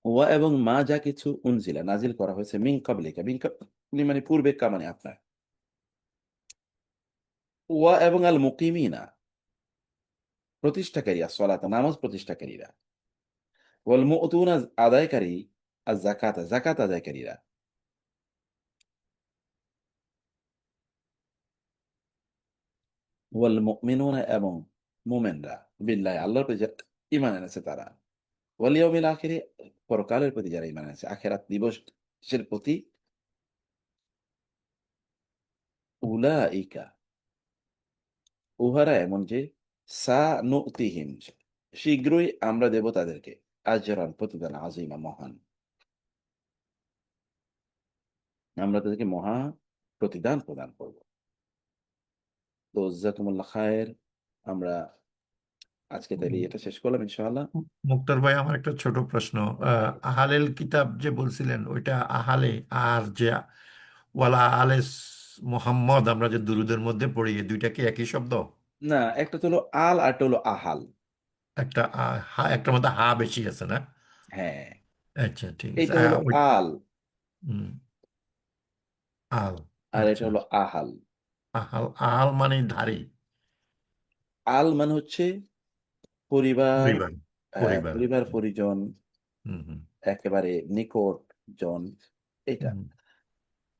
ওয়া এবং মা যা কিছু উনজিলা নাজিল করা হয়েছে মিন কাবলিকা, মিন কাবলি মানে পূর্বে, কা মানে আপনার, ওয়া এবং আল মুকিমিনা প্রতিষ্ঠাকারীরা, সলাতা নামাজ প্রতিষ্ঠাকারীরা, ওয়াল মুতুনা আদায়কারী, আর জাকাতা জাকাত আদায়কারীরা, ওয়াল মুমিনুনা এবং মুমিনরা, বিল্লাহ আল্লাহর প্রতি যারা ঈমান এনেছে তারা, ওয়াল ইয়াউমিল আখিরে পরকালের প্রতি যারা ঈমান এনেছে, আখিরাত দিবসের প্রতি, উলাইকা উহারা এমন যে, সানুতিহিম শীঘ্রই আমরা দেব তাদেরকে, আজরান প্রতিদান, আজিমা মহান, আমরা তাদেরকে মহা প্রতিদান প্রদান করব। তো জাযাকুমুল্লাহ খায়ের, আমরা আজকে তাহলে এটা শেষ করলাম ইনশাআল্লাহ। মুক্তার ভাই, আমার একটা ছোট প্রশ্ন। আহালেল কিতাব যে বলছিলেন, ওইটা আহালে, আর যে ওয়ালা আলেস মোহাম্মদ আমরা যে দুরুদের মধ্যে পড়ি, এই দুইটা কি একই শব্দ? না, একটা তো হলো আল, আর একটা হলো আহাল। একটা একটার মধ্যে হা বেশি আছে না? হ্যাঁ, আচ্ছা, ঠিক আছে। এইটা হলো আল, হুম, আল। আর এটা আচ্ছা, হলো আহাল। আহাল। আহাল মানে ধারী, আল মানে হচ্ছে পরিবার, পরিবার, পরিবার। পরিবার পরিজন, হুম, হুম, একেবারে নিকট জন, এটা। হুম।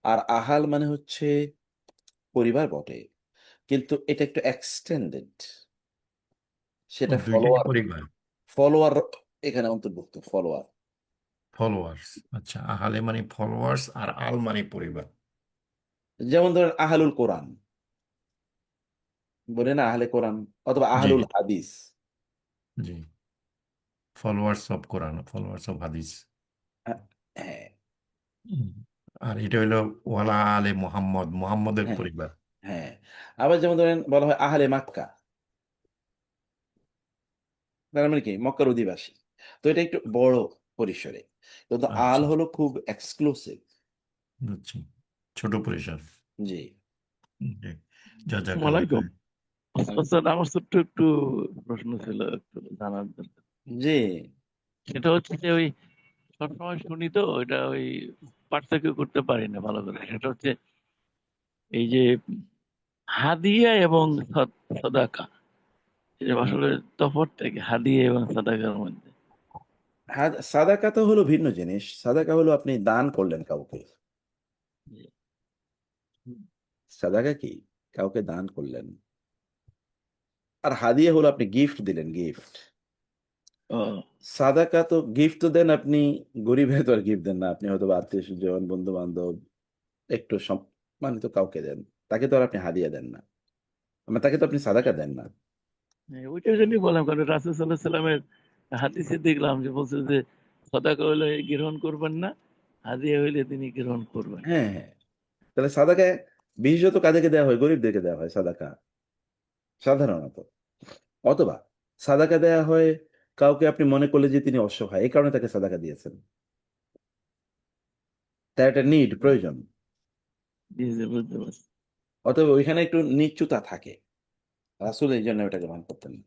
আর আহাল মানে হচ্ছে পরিবার বটে, কিন্তু এটা একটু এক্সটেন্ডেড, ও, সেটা দুইটাই ফলোয়ার, পরিবার, ফলোয়ার এখানে অন্তর্ভুক্ত, ফলোয়ার। ফলোয়ার্স। আচ্ছা, আহালে মানে ফলোয়ার্স, আর আল মানে পরিবার। যেমন ধরেন আহলুল কোরআন, বলে না আহলে কোরআন, অথবা জি, আহলুল হাদিস। জি। Followers of Quran, followers of Hadith. হ্যাঁ, হ্যাঁ, হুম। আর এটা হলো ওয়ালা আলে মোহাম্মদ, মোহাম্মদের হ্যাঁ, পরিবার। হ্যাঁ। আবার যেমন ধরেন বলা হয় আহলে মাক্কা, তার মানে কি মক্কার অধিবাসী। তো এটা একটু বড় পরিসরে, কিন্তু আল আচ্ছা, হলো খুব এক্সক্লুসিভ। বুঝছি, ছোট পরিসর। জি, জি, জাজাকাল্লাহ ওয়ালাইকুম খাইর। ওস্তাদ, আমার ছোট্ট একটু প্রশ্ন ছিল, একটু জানার দরকার। জি। সেটা হচ্ছে যে ওই সবসময় শুনি তো, ওইটা ওই পার্থক্য করতে পারি না ভালো করে। সেটা হচ্ছে এই যে হাদিয়া এবং সাদাকা, এটা হুম। আসলে তফাৎটা কি হাদিয়া এবং সাদাকার মধ্যে? সাদাকা তো হলো ভিন্ন জিনিস। সাদাকা হলো আপনি দান করলেন কাউকে, জি। সাদাকা কি, কাউকে দান করলেন। আর হাদিয়া হলো আপনি গিফট দিলেন, গিফট। ও, সাদাকা তো গিফট তো দেন আপনি, গরিবের তো আর গিফট দেন না, আপনি হয়তো আত্মীয় স্বজন, বন্ধু বান্ধব, একটু সম্মানিত কাউকে দেন, তাকে তো আর আপনি হাদিয়া দেন না, মানে তাকে তো আপনি সাদাকা দেন না। ওইটার জন্যই বললাম, কারণ রাসূল সাল্লাল্লাহু আলাইহি সাল্লামের হাদিসে দেখলাম যে বলছে যে সাদাকা হইলে গ্রহণ করবেন না, হাদিয়া হইলে তিনি গ্রহণ করবেন। হ্যাঁ, হ্যাঁ। তাহলে সাদাকা বিশেষত কাদেরকে দেওয়া হয়? গরিবদেরকে দেওয়া হয় সাদাকা সাধারণত। অথবা সাদাকা দেয়া হয় কাউকে আপনি মনে করলে যে তিনি অসহায়, এই কারণে তাকে সাদাকা দিয়েছেন। তার একটা নিড, প্রয়োজন। জি জি বুঝতে পারছি। অতএব ওইখানে একটু নিচুতা থাকে। রাসূল এই জন্য ওটাকে গ্রহণ করতেন না।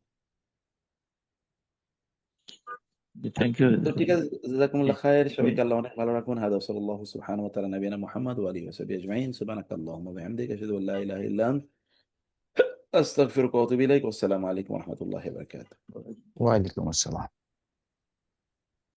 Thank you. তো ঠিক আছে, জাযাকুমুল্লাহ খায়ের। সবাইকে আল্লাহ অনেক ভালো রাখুন। হাদা সাল্লাল্লাহু সুবহানাহু ওয়া তাআলা নবিয়ানা মুহাম্মদ ওয়া আলিহি ওয়া সাহবিহি আজমাইন। সুবহানাকাল্লাহুম্মা ওয়া বিহামদিকা আশহাদু আল্লা ইলাহা ইল্লা আনতা আস্তাগফিরুকা ওয়া আতুবু ইলাইক। ওয়াসসালামু আলাইকুম ওয়া রাহমাতুল্লাহি ওয়া বারাকাতুহু। ওয়ালাইকুম আসসালাম।